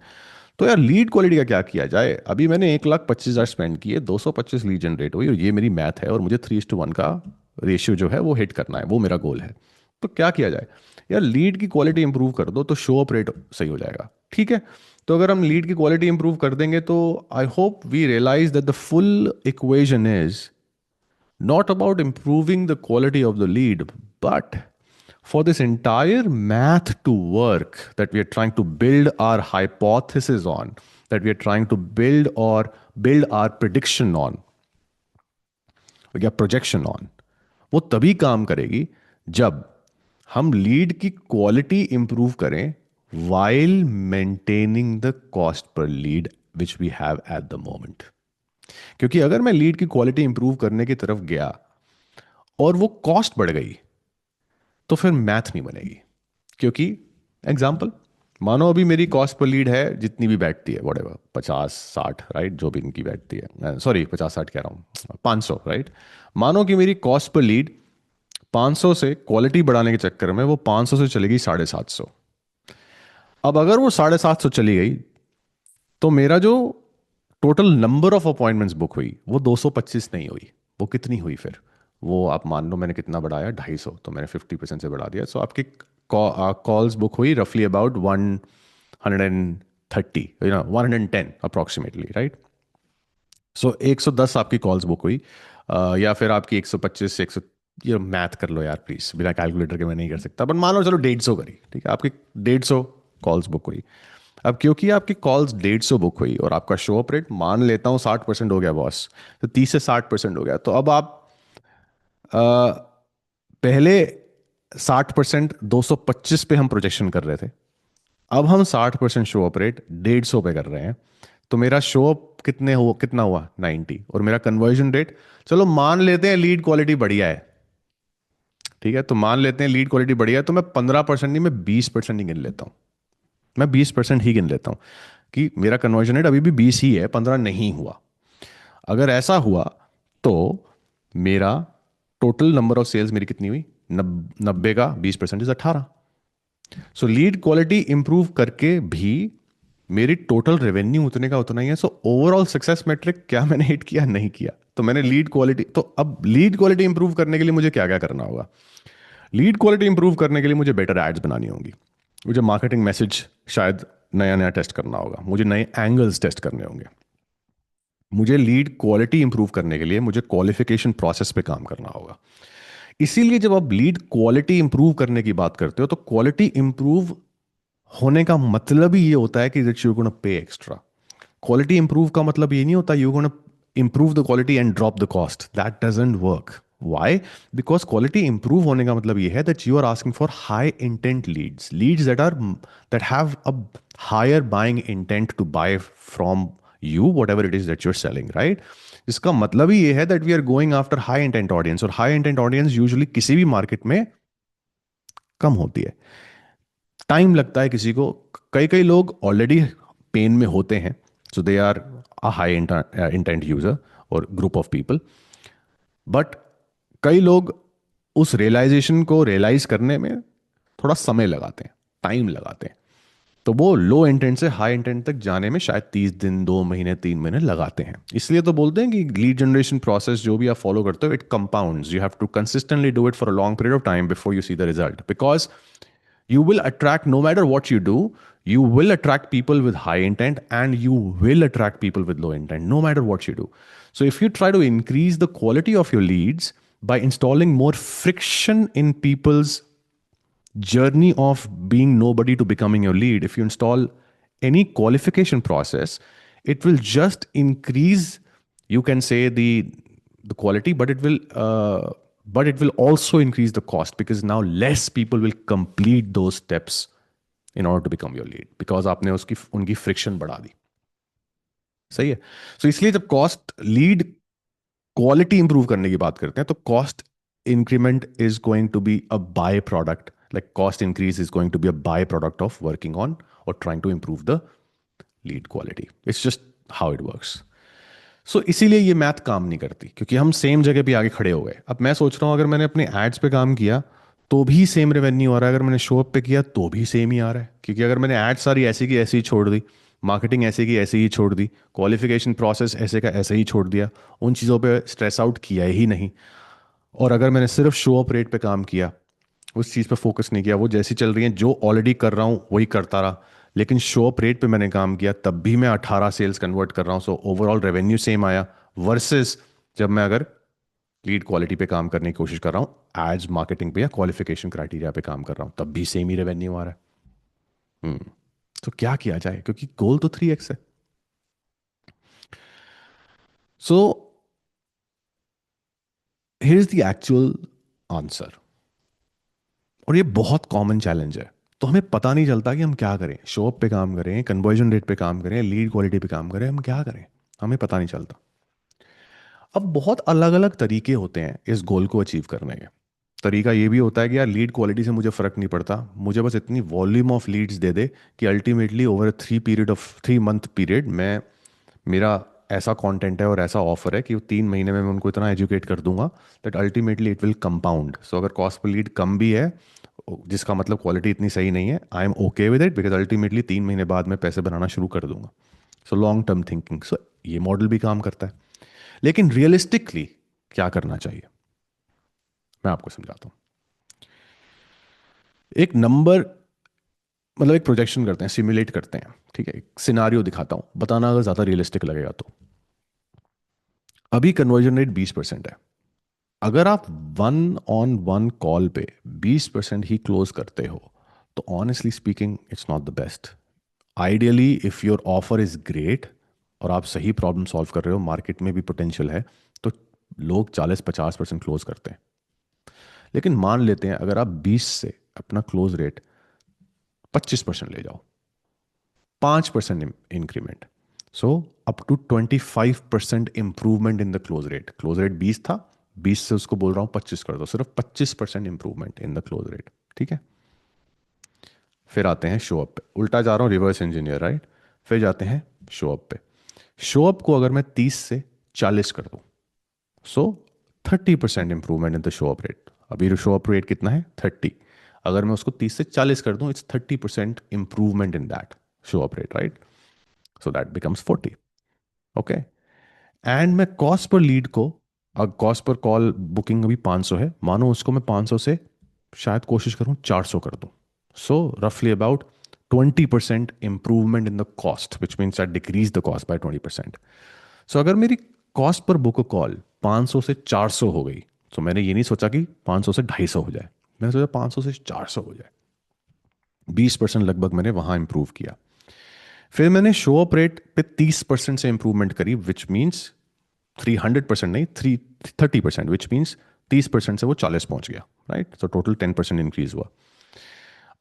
A: तो यार लीड क्वालिटी का क्या किया जाए? अभी मैंने 1,25,000 स्पेंड किए, 225 लीड जनरेट हुई, और ये मेरी मैथ है, और मुझे 3:1 का रेशियो जो है वो हिट करना है, वो मेरा गोल है। तो क्या किया जाए? यार लीड की क्वालिटी इंप्रूव कर दो तो शो अप रेट सही हो जाएगा, ठीक है? तो अगर हम लीड की क्वालिटी इंप्रूव कर देंगे तो I hope we realize that the full equation is not about improving the quality of the lead, but for this entire math to work, that we are trying to build our hypothesis on, that we are trying to build our prediction on या projection on, वो तभी काम करेगी जब हम lead की quality improve करें while maintaining the cost per lead which we have at the moment। क्योंकि अगर मैं लीड की क्वालिटी इंप्रूव करने की तरफ गया और वो कॉस्ट बढ़ गई, तो फिर मैथ नहीं बनेगी। क्योंकि एग्जाम्पल, मानो अभी मेरी कॉस्ट पर लीड है जितनी भी बैठती है, वटेवर 50 60, राइट, जो भी इनकी बैठती है, सॉरी 50 60 कह रहा हूँ, 500, राइट। मानो कि मेरी कॉस्ट पर लीड 500 से क्वालिटी बढ़ाने के चक्कर में वो 500 से चलेगी 750। अब अगर वो 750 चली गई तो मेरा जो total number of appointments book हुई वो 225 नहीं हुई, वो कितनी हुई फिर? वो आप मान लो मैंने कितना बढ़ाया, 250, तो मैंने 50% से बढ़ा दिया। सो आपकी कॉल्स बुक हुई रफली अबाउट 130, 110 अप्रोक्सीमेटली, राइट? सो 110 आपकी कॉल्स बुक हुई, या फिर आपकी 125 से 100, ये मैथ कर लो यार प्लीज, बिना कैलकुलेटर के मैं नहीं कर सकता, बट मान लो चलो 150 करी, ठीक है, आपकी 150 कॉल्स बुक हुई। अब क्योंकि आपकी कॉल्स 150 बुक हुई और आपका शो अप रेट मान लेता हूँ 60% हो गया बॉस, तो 30 से 60% हो गया, तो अब आप पहले 60% 225 पे हम प्रोजेक्शन कर रहे थे, अब हम 60% शो अप रेट 150 पे कर रहे हैं, तो मेरा शो अप कितना हुआ, 90, और मेरा कन्वर्जन रेट, चलो मान लेते हैं लीड क्वालिटी बढ़िया है, ठीक है, तो मान लेते हैं लीड क्वालिटी बढ़िया है, तो मैं 15% नहीं, मैं 20% ही गिन लेता हूं। मैं 20% ही गिन लेता हूँ कि मेरा कन्वर्जन रेट अभी भी 20 ही है, 15 नहीं हुआ। अगर ऐसा हुआ तो मेरा टोटल नंबर ऑफ सेल्स मेरी कितनी हुई? 90 का 20% is 18। So lead quality improve करके भी मेरी टोटल रेवेन्यू उतने का उतना ही है। सो ओवरऑल सक्सेस मेट्रिक क्या मैंने हिट किया? नहीं किया। तो मैंने लीड क्वालिटी, तो अब लीड क्वालिटी इंप्रूव करने के लिए मुझे क्या क्या करना होगा? लीड क्वालिटी इंप्रूव करने के लिए मुझे बेटर एड्स बनानी होंगी, मुझे मार्केटिंग मैसेज शायद नया नया टेस्ट करना होगा, मुझे नए एंगल्स टेस्ट करने होंगे, मुझे लीड क्वालिटी इंप्रूव करने के लिए मुझे क्वालिफिकेशन प्रोसेस पे काम करना होगा। इसीलिए जब आप लीड क्वालिटी इंप्रूव करने की बात करते हो तो क्वालिटी इंप्रूव होने का मतलब ही ये होता है कि that you gonna pay extra. Quality improve का मतलब ये नहीं होता you gonna improve the quality and drop the cost, that doesn't work. Why? Because quality improve होने का मतलब ये है that you are asking for high intent leads, leads that have a higher buying intent to buy from you whatever it is that you're selling, right? इसका मतलब ही ये है that we are going after high intent audience, और high intent audience usually किसी भी market में कम होती है। टाइम लगता है किसी को, कई कई लोग ऑलरेडी पेन में होते हैं, so they are a high intent user और ग्रुप ऑफ पीपल, बट कई लोग उस रियलाइजेशन को रियलाइज करने में थोड़ा समय लगाते हैं, टाइम लगाते हैं। तो वो लो इंटेंट से हाई इंटेंट तक जाने में शायद 30 दिन, 2 महीने, 3 महीने लगाते हैं। इसलिए तो बोलते हैं कि लीड जनरेशन प्रोसेस जो भी आप फॉलो करते हो, it compounds, you have to consistently do it for a long period of time before you see the result, because you will attract, no matter what you do, you will attract people with high intent and you will attract people with low intent, no matter what you do. So if you try to increase the quality of your leads by installing more friction in people's journey of being nobody to becoming your lead, if you install any qualification process, it will just increase, you can say, the quality, but it will also increase the cost, because now less people will complete those steps in order to become your lead, because आपने उसकी उनकी friction बढ़ा दी। सही है। सो इसलिए जब cost lead quality improve करने की बात करते हैं तो cost increment is going to be a byproduct, like cost increase is going to be a byproduct of working on और trying to improve the lead quality. It's just how it works. So इसीलिए ये math काम नहीं करती, क्योंकि हम same जगह पे आगे खड़े हो गए। अब मैं सोच रहा हूँ अगर मैंने अपने एड्स पे काम किया तो भी सेम रेवेन्यू आ रहा है, अगर मैंने शो अप पे किया तो भी सेम ही आ रहा है, क्योंकि अगर मैंने एड सारी ऐसी की ऐसी ही छोड़ दी, मार्केटिंग ऐसी की ऐसी ही छोड़ दी, क्वालिफिकेशन प्रोसेस ऐसे का ऐसे ही छोड़ दिया, उन चीज़ों पे स्ट्रेस आउट किया ही नहीं, और अगर मैंने सिर्फ शो अप रेट पे काम किया, उस चीज़ पे फोकस नहीं किया, वो जैसी चल रही है जो ऑलरेडी कर रहा हूँ वही करता रहा, लेकिन शो अप रेट पे मैंने काम किया, तब भी मैं 18 सेल्स कन्वर्ट कर रहा हूँ, सो ओवरऑल रेवेन्यू सेम आया। वर्सेस जब मैं अगर लीड क्वालिटी पे काम करने की कोशिश कर रहा हूँ, एड्स मार्केटिंग पे या क्वालिफिकेशन क्राइटेरिया पे काम कर रहा हूँ, तब भी सेम ही रेवेन्यू आ रहा है। तो क्या किया जाए, क्योंकि गोल तो 3x है। So here is the actual answer, और ये बहुत कॉमन चैलेंज है। तो हमें पता नहीं चलता कि हम क्या करें, शो अप पे काम करें, कन्वर्जन रेट पे काम करें, लीड क्वालिटी पे काम करें, हम क्या करें, हमें पता नहीं चलता। अब बहुत अलग अलग तरीके होते हैं इस गोल को अचीव करने के। तरीका ये भी होता है कि यार लीड क्वालिटी से मुझे फ़र्क नहीं पड़ता, मुझे बस इतनी वॉल्यूम ऑफ लीड्स दे दे कि अल्टीमेटली ओवर 3 मंथ पीरियड मैं, मेरा ऐसा कंटेंट है और ऐसा ऑफर है कि वो 3 महीने में मैं उनको इतना एजुकेट कर दूंगा that ultimately it will compound. So अगर कॉस्ट पर लीड कम भी है, जिसका मतलब क्वालिटी इतनी सही नहीं है, I am okay with it, because ultimately 3 महीने बाद मैं पैसे बनाना शुरू कर दूंगा। सो लॉन्ग टर्म थिंकिंग, सो ये मॉडल भी काम करता है। लेकिन रियलिस्टिकली क्या करना चाहिए, मैं आपको समझाता हूँ। एक नंबर, मतलब एक प्रोजेक्शन करते हैं, सिमुलेट करते हैं, ठीक है, एक सिनारियो दिखाता हूँ, बताना अगर ज़्यादा रियलिस्टिक लगेगा तो। अभी कन्वर्जन रेट 20% है। अगर आप 1-on-1 कॉल पे 20% ही क्लोज करते हो तो honestly speaking it's not the best. Ideally if your offer is great और आप सही प्रॉब्लम सॉल्व कर रहे हो, मार्केट में भी पोटेंशियल है, तो लोग 40-50% क्लोज करते हैं। लेकिन मान लेते हैं अगर आप 20 से अपना क्लोज रेट 25% ले जाओ, 5% increment, so up to 25% improvement in the close rate. Close rate 20 था, 20 से उसको बोल रहा हूं 25 कर दो, सिर्फ 25% improvement in the close rate, ठीक है। फिर आते हैं शो अप पे, उल्टा जा रहा हूँ, रिवर्स इंजीनियर, राइट। फिर जाते हैं शो अप पे। शो अप को अगर मैं 30 से 40 कर दूं, सो 30% improvement in the show up rate. अभी शो अप रेट कितना है? 30। अगर मैं उसको 30 से 40 कर दूं, it's 30% improvement in that show up rate, right. So that becomes 40। Okay. And मैं कॉस्ट पर लीड को, अब कॉस्ट पर कॉल बुकिंग अभी 500 है, मानो उसको मैं 500 से शायद कोशिश करूं 400 कर दूं। सो रफली about 20% improvement in the cost, which means I decrease the cost by 20%। सो अगर मेरी कॉस्ट पर बुक कॉल 500 से 400 हो गई, तो मैंने ये नहीं सोचा कि 500 से 250 हो जाए, मैंने सोचा 500 से 400 हो जाए। 20% लगभग मैंने वहां इंप्रूव किया। फिर मैंने शो अप रेट पे 30% से इंप्रूवमेंट करी, विच मीन्स 300% नहीं, 30%, विच मीन्स 30% से वो 40 पहुंच गया, राइट। तो टोटल 10% इंक्रीज हुआ।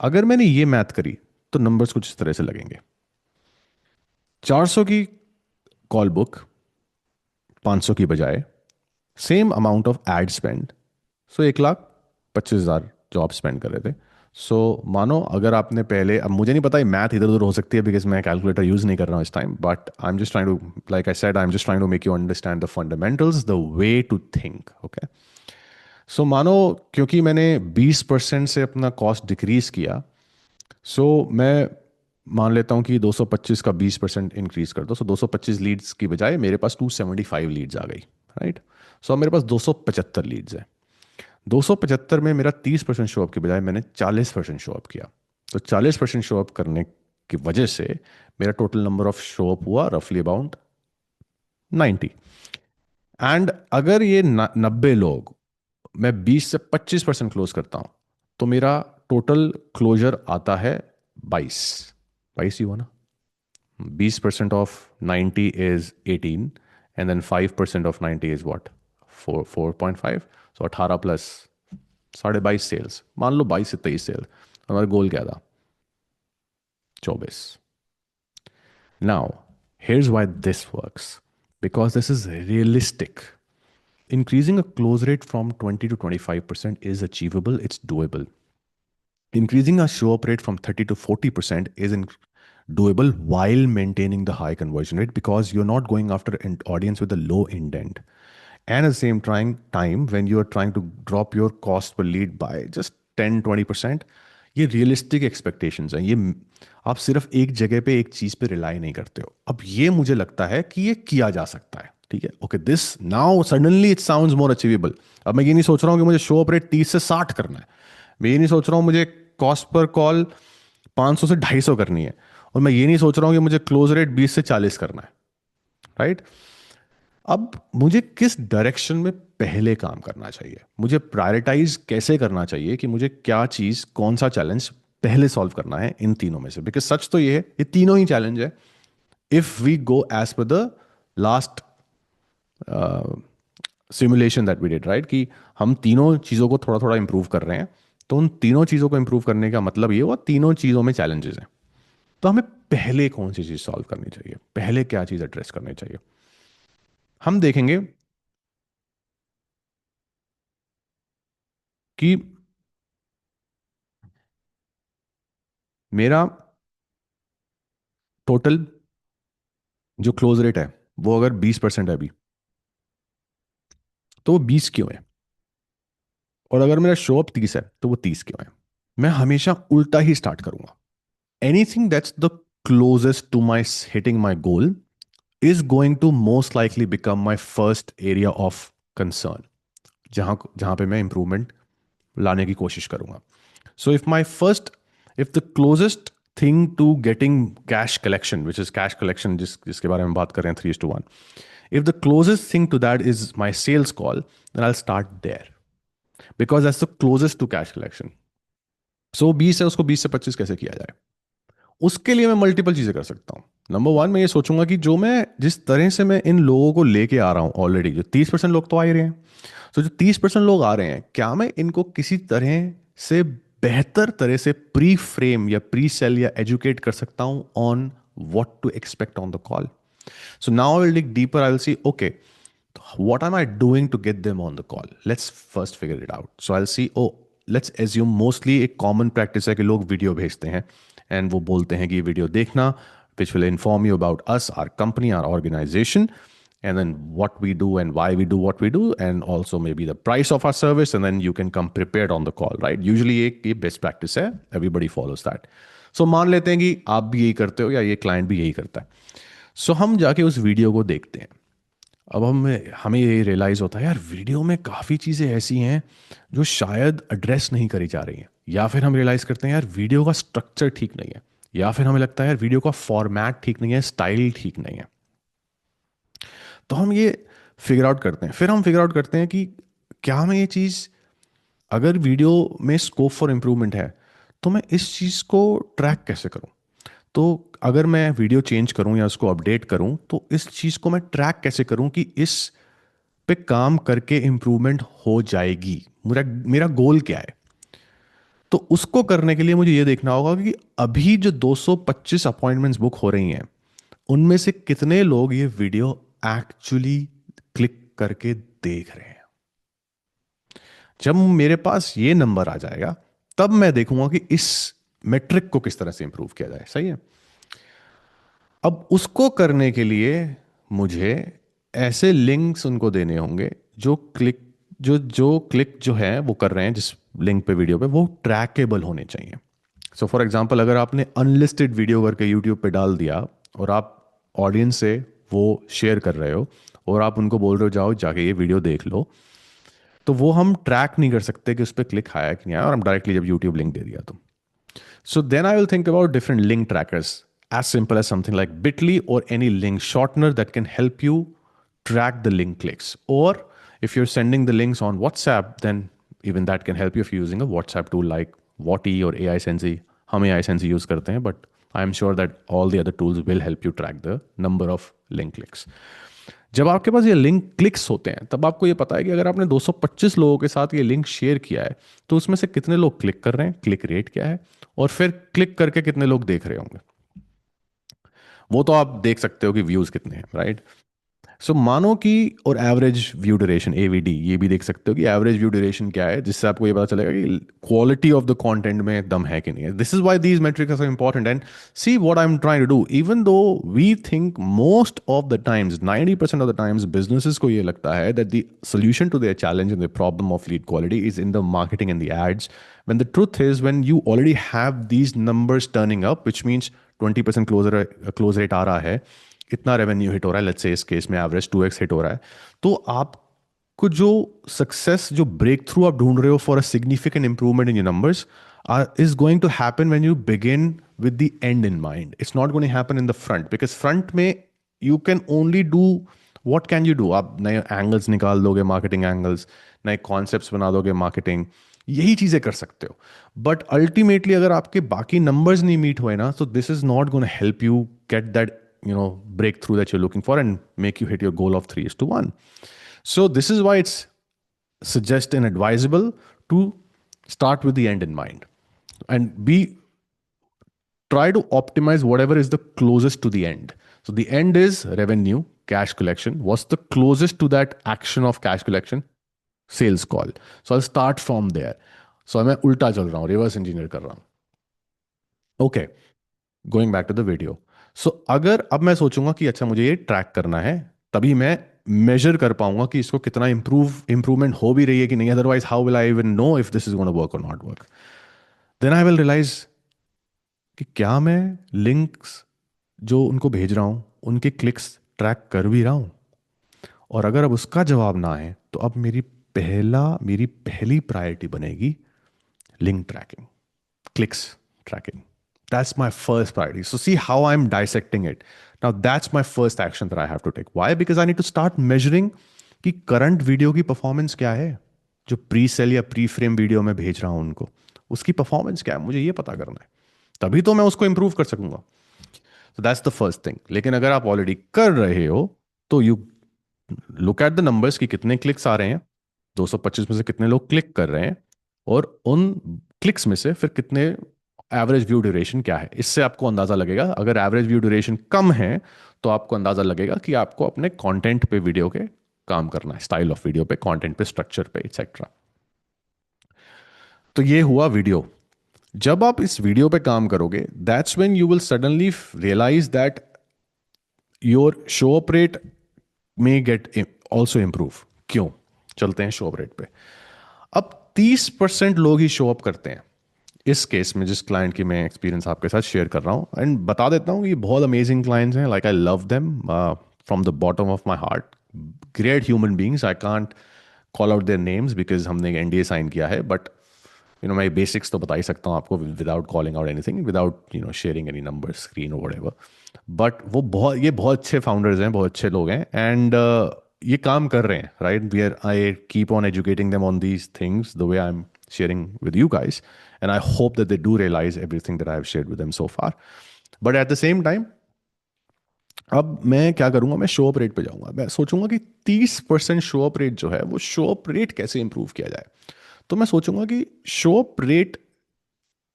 A: अगर मैंने ये मैथ करी तो नंबर्स कुछ इस तरह से लगेंगे। 400 की कॉल बुक 500 की बजाय, same amount of ad spend, so 1,25,000 जो आप स्पेंड कर रहे थे। सो मानो अगर आपने पहले, अब मुझे नहीं पता ये मैथ इधर उधर हो सकती है बिकॉज मैं कैलकुलेटर यूज नहीं कर रहा हूँ इस time, but I am just trying to, like I said, I am just trying to make you understand the fundamentals, the way to think. Okay. So मानो, क्योंकि मैंने 20% से अपना कॉस्ट डिक्रीज किया, सो मैं मान लेता हूँ कि 225 का 20% इंक्रीज कर दो, सो 225 लीड्स की बजाय मेरे पास 275 लीड्स आ गई, राइट। सो अब मेरे पास 275 लीड्स है। 275 में मेरा 30% शो अप की बजाय मैंने 40% शो अप किया। तो 40% शो अप करने की वजह से मेरा total number of show up हुआ रफली अबाउट 90। एंड अगर ये 90 लोग, मैं 20 से 25% क्लोज करता हूं, तो मेरा टोटल क्लोजर आता है 22। 22 ही हुआ ना। 20% of 90 is 18, and then 5% of 90 is what, 4.5। So 18 plus 22.5 sales, मान लो 22 से 23 सेल। हमारा गोल क्या था? 24। Now, here's why this works. Because this is realistic. Increasing a close rate from 20 to 25% is achievable, it's doable. Increasing a show up rate from 30 to 40% is doable while maintaining the high conversion rate, because you're not going after an audience with a low intent. And at the same time, when you are trying to drop your cost per lead by just 10-20%, ये realistic expectations हैं। ये आप सिर्फ एक जगह पे एक चीज पे रिलाई नहीं करते हो। अब ये मुझे लगता है कि ये किया जा सकता है, ठीक है। Okay, this now suddenly it sounds more achievable. अब मैं ये नहीं सोच रहा हूँ कि मुझे शो अप रेट 30 से 60 करना है। मैं ये नहीं सोच रहा हूँ मुझे कॉस्ट पर कॉल 500 से 250 करनी है। और मैं ये नहीं सोच रहा हूँ कि मुझे क्लोज रेट 20 से 40 करना है, राइट। अब मुझे किस डायरेक्शन में पहले काम करना चाहिए, मुझे प्रायोरिटाइज कैसे करना चाहिए कि मुझे क्या चीज, कौन सा चैलेंज पहले सॉल्व करना है इन तीनों में से। बिकॉज सच तो ये है, ये तीनों ही चैलेंज है। If we go as per the last simulation that we did, right, कि हम तीनों चीज़ों को थोड़ा थोड़ा इंप्रूव कर रहे हैं, तो उन तीनों चीज़ों को इंप्रूव करने का मतलब ये हुआ तीनों चीज़ों में चैलेंजेस हैं। तो हमें पहले कौन सी चीज़ सॉल्व करनी चाहिए, पहले क्या चीज़ एड्रेस करनी चाहिए, हम देखेंगे कि मेरा टोटल जो क्लोज रेट है वो अगर 20% है अभी, तो वो 20 क्यों है? और अगर मेरा शो अप 30 है तो वो 30 क्यों है? मैं हमेशा उल्टा ही स्टार्ट करूंगा। Anything that's the closest to my hitting my goal is going to most likely become my first area of concern, जहां जहां पे मैं इंप्रूवमेंट लाने की कोशिश करूंगा। So if my first, if the closest thing to getting cash collection, which is cash collection जिसके बारे में बात कर रहे हैं 3:1, if the closest thing to that is my sales call, then I'll start there, because that's the closest to cash collection. So 20 है, उसको 20 से 25 कैसे किया जाए? उसके लिए मैं मल्टीपल चीजें कर सकता हूँ। नंबर वन, मैं ये सोचूंगा कि जो मैं, जिस तरह से मैं इन लोगों को लेके आ रहा हूँ ऑलरेडी, जो 30% लोग तो आ ही रहे हैं, तो जो 30% लोग आ रहे हैं, क्या मैं इनको किसी तरह से बेहतर तरह से प्री फ्रेम या प्री सेल या एजुकेट कर सकता हूँ on what to expect on the call? So now I will dig deeper. I will see, okay, what am I doing to get them on the call? Let's first figure it out. So I'll see, oh, let's assume mostly एक common practice है कि लोग video भेजते हैं and वो बोलते हैं कि ये वीडियो देखना which will inform you about us, our company, our organisation, and then what we do and why we do what we do, and also maybe the price of our service, and then you can come prepared on the call, right? Usually एक ये best practice है, everybody follows that. So मान लेते हैं कि आप भी यही करते हो या ये क्लाइंट भी यही करता है. So हम जाके उस वीडियो को देखते हैं. अब हमें ये रियलाइज़ होता है यार वीडियो में काफ़ी चीज़ें ऐसी हैं जो शायद एड्रेस नहीं करी जा रही हैं, या फिर हम रियलाइज़ करते हैं यार वीडियो का स्ट्रक्चर ठीक नहीं है, या फिर हमें लगता है यार वीडियो का फॉर्मेट ठीक नहीं है, स्टाइल ठीक नहीं है. तो हम ये फिगर आउट करते हैं, फिर हम फिगर आउट करते हैं कि क्या मैं ये चीज़, अगर वीडियो में स्कोप फॉर इम्प्रूवमेंट है तो मैं इस चीज़ को ट्रैक कैसे करूं. तो अगर मैं वीडियो चेंज करूं या उसको अपडेट करूं तो इस चीज़ को मैं ट्रैक कैसे करूं कि इस पे काम करके इम्प्रूवमेंट हो जाएगी, मेरा मेरा गोल क्या है. तो उसको करने के लिए मुझे ये देखना होगा कि अभी जो 225 अपॉइंटमेंट्स बुक हो रही हैं उनमें से कितने लोग ये वीडियो एक्चुअली क्लिक करके देख रहे हैं. जब मेरे पास ये नंबर आ जाएगा तब मैं देखूंगा कि इस मेट्रिक को किस तरह से इंप्रूव किया जाए. सही है. अब उसको करने के लिए मुझे ऐसे लिंक्स उनको देने होंगे जो क्लिक जो क्लिक जो है वो कर रहे हैं जिस लिंक पे, वीडियो पे, वो ट्रैकेबल होने चाहिए. सो फॉर एग्जांपल अगर आपने अनलिस्टेड वीडियो करके यूट्यूब पे डाल दिया और आप ऑडियंस से वो शेयर कर रहे हो और आप उनको बोल रहे हो जाओ जाके ये वीडियो देख लो, तो वो हम ट्रैक नहीं कर सकते कि उस पर क्लिक आया कि नहीं आया, और हम डायरेक्टली जब यूट्यूब लिंक दे दिया तो. So then I will think about different link trackers, as simple as something like Bitly or any link shortener that can help you track the link clicks. Or if you're sending the links on WhatsApp, then even that can help you if you're using a WhatsApp tool like Wati or AI Sensei. हम AI Sensei use करते हैं, but I'm sure that all the other tools will help you track the number of link clicks. जब आपके पास ये link clicks होते हैं तब आपको ये पता है कि अगर आपने 225 लोगों के साथ ये लिंक शेयर किया है तो उसमें से कितने लोग क्लिक कर रहे हैं, क्लिक रेट क्या है, और फिर क्लिक करके कितने लोग देख रहे होंगे. वो तो आप देख सकते हो कि व्यूज कितने हैं, राइट. सो मानो कि, और एवरेज व्यू ड्यूरेशन एवीडी, ये भी देख सकते हो कि एवरेज व्यू ड्यूरेशन क्या है, जिससे आपको ये पता चलेगा कि क्वालिटी ऑफ द कंटेंट में दम है कि नहीं है. This is why these metrics are important. And see what I am trying to do, even though we think most of the times, 90% of the times businesses को ये लगता है that the solution to their challenge and the problem of lead quality is in the marketing and the ads, when the truth is when you already have these numbers turning up, which means 20% close rate आ रहा है, इतना revenue hit हो रहा है, let's say इस case में average 2x hit हो रहा है, तो आपको जो सक्सेस, जो ब्रेक थ्रू आप ढूंढ रहे हो for a significant improvement in your numbers is going to happen when you begin with the end in mind. It's not going to happen in the front, because front में you can only do what can you do. आप नए angles निकाल दोगे, marketing angles, नए concepts बना दोगे, marketing, यही चीजें कर सकते हो. बट अल्टीमेटली अगर आपके बाकी नंबर्स नहीं मीट हुए ना, तो this is not gonna help you get that breakthrough that you're looking for and make you hit your goal of 3:1. So this is why it's suggest and advisable to start with the end in mind and try to optimize whatever is the closest to the end. So the end is revenue, cash collection. What's the closest to that action of cash collection? Sales call. So I'll start from there. So मैं उल्टा चल रहा हूँ, reverse engineer कर रहा हूँ. Okay, going back to the video. So अगर अब मैं सोचूंगा कि अच्छा मुझे ये ट्रैक करना है, तभी मैं मेजर कर पाऊंगा कि इसको कितना इंप्रूवमेंट हो भी रही है कि नहीं. Otherwise how will I even know if this is gonna work और not work. Then I will realize कि क्या मैं लिंक्स जो उनको भेज रहा हूं उनके क्लिक्स ट्रैक कर भी रहा हूं. और अगर अब उसका जवाब ना है तो अब मेरी पहली प्रायोरिटी बनेगी link tracking, clicks tracking. That's my first priority. So see how I'm dissecting it. Now that's my first action that I have to take. Why? Because I need to start measuring कि current video की performance क्या है, जो pre sell या pre frame video में भेज रहा हूं उनको, उसकी परफॉर्मेंस क्या है, मुझे ये पता करना है, तभी तो मैं उसको इंप्रूव कर सकूंगा. So that's the first thing. लेकिन अगर आप ऑलरेडी कर रहे हो तो you look at the numbers कि कितने क्लिक्स आ रहे हैं, 225 में से कितने लोग क्लिक कर रहे हैं, और उन क्लिक्स में से फिर कितने, एवरेज व्यू ड्यूरेशन क्या है. इससे आपको अंदाजा लगेगा. अगर एवरेज व्यू ड्यूरेशन कम है तो आपको अंदाजा लगेगा कि आपको अपने कंटेंट पे, वीडियो के काम करना है, स्टाइल ऑफ वीडियो पे, कंटेंट पे, स्ट्रक्चर पे, एक्सेट्रा. तो ये हुआ वीडियो। जब आप इस वीडियो पे काम करोगे, that's when you will suddenly realize that your show up rate may get also improve. क्यों? चलते हैं शो अप रेट पे। अब 30% लोग ही शो अप करते हैं इस केस में, जिस क्लाइंट की मैं एक्सपीरियंस आपके साथ शेयर कर रहा हूँ। एंड बता देता हूँ, ये बहुत अमेजिंग क्लाइंट्स हैं, like I love them from the bottom of my heart. Great human beings. I can't call out their names because हमने एनडीए साइन किया है, बट मैं बेसिक्स तो बता ही सकता हूँ आपको without calling out anything, without sharing any number screen और व्हाटएवर। बट ये बहुत अच्छे फाउंडर्स हैं, बहुत अच्छे लोग हैं। एंड ये काम कर रहे हैं, right? We are I keep on educating them on these things the way I am sharing with you guys, and I hope that they do realize everything that I have shared with them so far. But at the same time, अब मैं क्या करूंगा, मैं show up rate पे जाऊंगा। मैं सोचूंगा कि 30% शो अप रेट जो है, वो शो अप रेट कैसे इंप्रूव किया जाए। तो मैं सोचूंगा कि show up rate,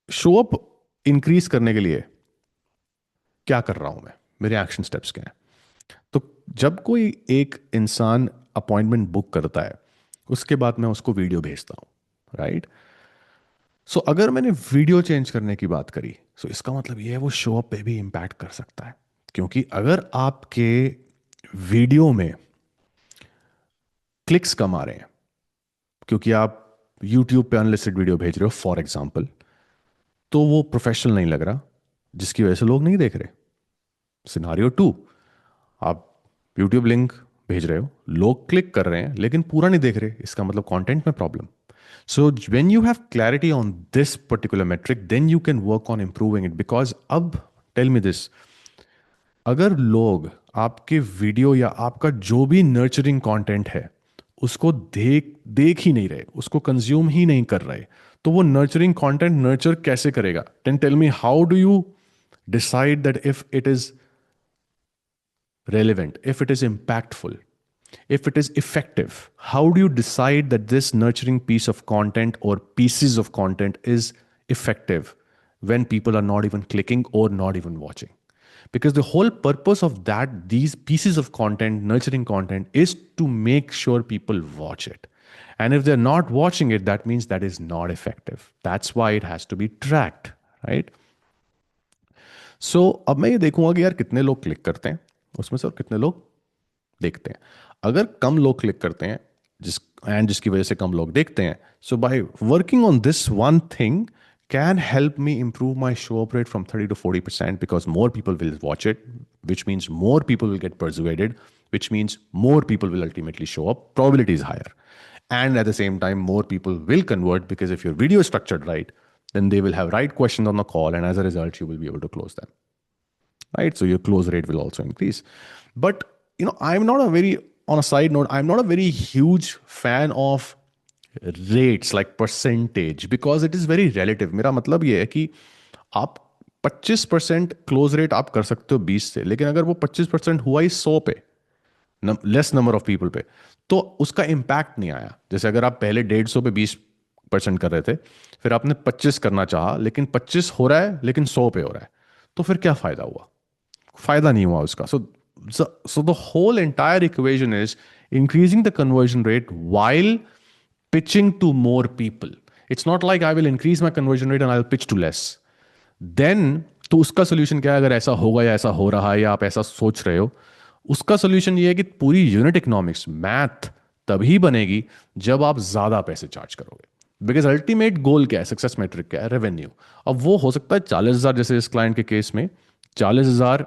A: show up increase करने के लिए क्या कर रहा हूं मैं, मेरे एक्शन स्टेप्स क्या हैं। तो जब कोई एक इंसान अपॉइंटमेंट बुक करता है, उसके बाद मैं उसको वीडियो भेजता हूं, राइट? सो अगर मैंने वीडियो चेंज करने की बात करी, सो इसका मतलब ये है वो शो अप पे भी इम्पैक्ट कर सकता है। क्योंकि अगर आपके वीडियो में क्लिक्स कम आ रहे हैं, क्योंकि आप यूट्यूब पे अनलिस्टेड वीडियो भेज रहे हो फॉर एग्जाम्पल, तो वो प्रोफेशनल नहीं लग रहा, जिसकी वजह से लोग नहीं देख रहे। सिनारियो टू, आप यूट्यूब लिंक भेज रहे हो, लोग क्लिक कर रहे हैं लेकिन पूरा नहीं देख रहे, इसका मतलब कंटेंट में problem. So when you have clarity on this particular metric, then you can work on improving it. Because अब टेल मी दिस, अगर लोग आपके वीडियो या आपका जो भी नर्चरिंग कंटेंट है उसको देख देख ही नहीं रहे, उसको कंज्यूम ही नहीं कर रहे, तो वो नर्चरिंग कंटेंट नर्चर कैसे करेगा? Then tell me, how do you decide that if it is relevant, if it is impactful, if it is effective? How do you decide that this nurturing piece of content or pieces of content is effective when people are not even clicking or not even watching? Because the whole purpose of that, these pieces of content, nurturing content, is to make sure people watch it. And if they're not watching it, that means that is not effective. That's why it has to be tracked, right? अब मैं ये देखूंगा कि यार कितने लोग click करते हैं उसमें से और कितने लोग देखते हैं। अगर कम लोग क्लिक करते हैं, जिसकी वजह से कम लोग देखते हैं, so by working on this one thing can help me improve my show up rate from 30 to 40% because more people will watch it, which means more people will get persuaded, which means more people will ultimately show up. Probability is higher. And at the same time, more people will convert because if your video is structured right, then they will have right questions on the call, and as a result, you will be able to close them. Right? So your close rate will also increase. But I'm not a very, on a side note, I'm not a very huge fan of rates like percentage because it is very relative. मेरा मतलब ये है कि आप 25% close rate आप कर सकते हो 20 से, लेकिन अगर वो 25% हुआ ही 100 पे, लेस नंबर ऑफ पीपल पे, तो उसका इम्पैक्ट नहीं आया। जैसे अगर आप पहले 150 पे 20% कर रहे थे, फिर आपने 25 करना चाहा, लेकिन 25 हो रहा है लेकिन 100 पे हो रहा है, तो फिर क्या फायदा हुआ? फायदा नहीं हुआ उसका। So the whole entire equation is increasing the conversion rate while pitching to more people. It's not like I will increase my conversion rate and I'll pitch to less. Then तो उसका सोल्यूशन क्या है? अगर ऐसा होगा या ऐसा हो रहा है या आप ऐसा सोच रहे हो, उसका सोल्यूशन ये है कि पूरी यूनिट इकोनॉमिक्स मैथ तभी बनेगी जब आप ज्यादा पैसे चार्ज करोगे। बिकॉज अल्टीमेट गोल क्या है, सक्सेस मेट्रिक क्या है? रेवेन्यू। अब वो हो सकता है 40,000, जैसे इस क्लाइंट के केस में 40,000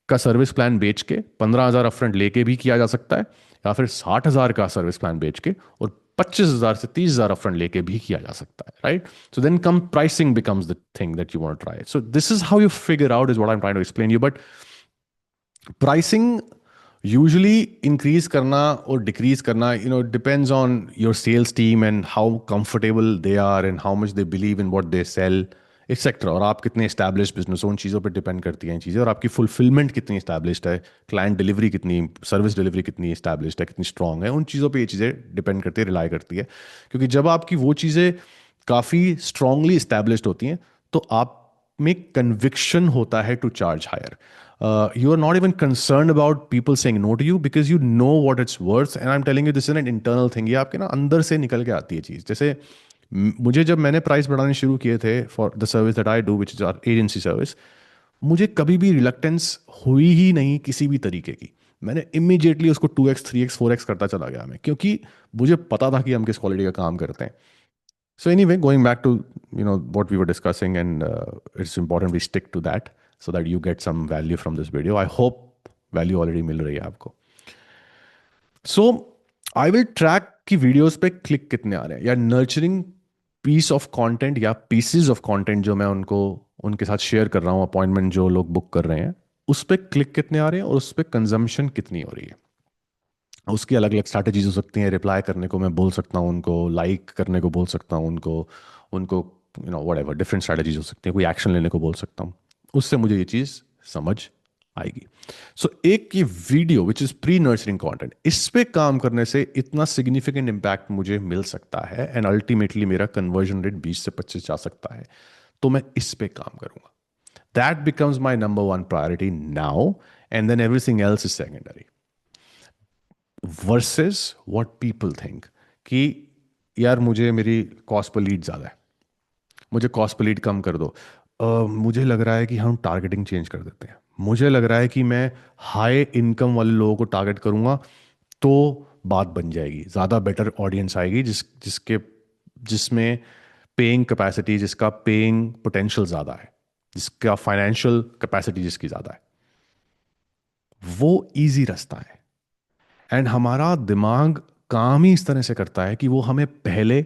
A: का सर्विस प्लान बेच के 15,000 अपफ्रंट लेके भी किया जा सकता है, या फिर 60,000 का सर्विस प्लान बेच के और 25,000 से 30,000 अपफ्रंट लेके भी किया जा सकता है, right? So then come pricing becomes the thing that you want to try. So this is how you figure out, is what I am trying to explain you. But pricing usually increase करना और decrease करना, depends on your sales team and how comfortable they are and how much they believe in what they sell etcetera, और आप कितने establish business हो, उन चीज़ों पर डिपेंड करती हैं चीज़ें, और आपकी फुलफिलमेंट कितनी एस्टैब्लिश्ड है, क्लाइंट डिलीवरी कितनी, सर्विस डिलीवरी कितनी एस्टैब्लिश्ड है, कितनी स्ट्रांग है, उन चीज़ों पे ये चीज़ें डिपेंड करती है, रिलाई करती है। क्योंकि जब आपकी वो चीज़ें काफ़ी स्ट्रांगली एस्टैब्लिश्ड होती हैं, तो आप में कन्विक्शन होता है to charge higher. You are not even concerned about people saying no to you because you know what it's worth, and I'm telling you this is an internal thing. ये आपके ना अंदर से निकल के आती है चीज़। जैसे मुझे जब मैंने प्राइस बढ़ाने शुरू किए थे for the service that I do which is our agency service, मुझे कभी भी रिलक्टेंस हुई ही नहीं किसी भी तरीके की। मैंने इमीडिएटली उसको 2x 3x 4x करता चला गया मैं, क्योंकि मुझे पता था कि हम किस क्वालिटी का काम करते हैं। So anyway, going back to what we were discussing, and it's important we stick to that so that you get some value from this video. I hope value already मिल रही है आपको. So I will track कि videos पे click कितने आ रहे हैं, या nurturing piece of content या पीसेस ऑफ कंटेंट जो मैं उनको उनके साथ शेयर कर रहा हूँ, अपॉइंटमेंट जो लोग बुक कर रहे हैं, उस पर क्लिक कितने आ रहे हैं और उस पर कंजम्पशन कितनी हो रही है। उसकी अलग अलग स्ट्रैटेजीज हो सकती हैं। रिप्लाई करने को मैं बोल सकता हूँ उनको, लाइक करने को बोल सकता हूँ उनको उनको वट एवर डिफरेंट स्ट्रैटेजीज हो सकती हैं, कोई एक्शन लेने को बोल सकता हूँ। उससे मुझे ये चीज़ समझ आएगी। सो एक ये video which is pre nurturing content, इस पे काम करने से इतना सिग्निफिकेंट इम्पैक्ट मुझे मिल सकता है, एंड अल्टीमेटली मेरा कन्वर्जन रेट 20 से 25 जा सकता है, तो मैं इस पे काम करूंगा। That becomes my number one priority now, and then everything else is secondary. Versus what people think कि यार मुझे मेरी कॉस्ट पर लीड ज़्यादा है, मुझे कॉस्ट पर लीड कम कर दो। मुझे लग रहा है कि हम टारगेटिंग चेंज कर देते हैं, मुझे लग रहा है कि मैं हाई इनकम वाले लोगों को टारगेट करूंगा तो बात बन जाएगी, ज़्यादा बेटर ऑडियंस आएगी जिसके जिसमें पेइंग कैपेसिटी, जिसका पेइंग पोटेंशियल ज़्यादा है, जिसका फाइनेंशियल कैपेसिटी जिसकी ज़्यादा है। वो इजी रास्ता है। एंड हमारा दिमाग काम ही इस तरह से करता है कि वो हमें पहले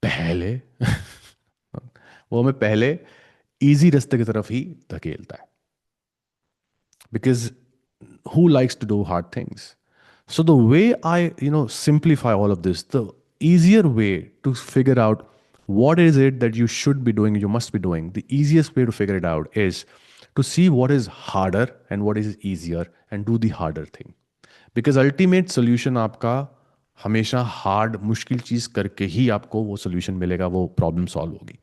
A: पहले वो हमें पहले इजी रास्ते की तरफ ही धकेलता है, because who likes to do hard things? So the way I simplify all of this, the easier way to figure out what is it that you should be doing, you must be doing, the easiest way to figure it out is to see what is harder and what is easier and do the harder thing. Because ultimate solution आपका हमेशा hard मुश्किल चीज करके ही आपको वो solution मिलेगा, वो problem solve होगी।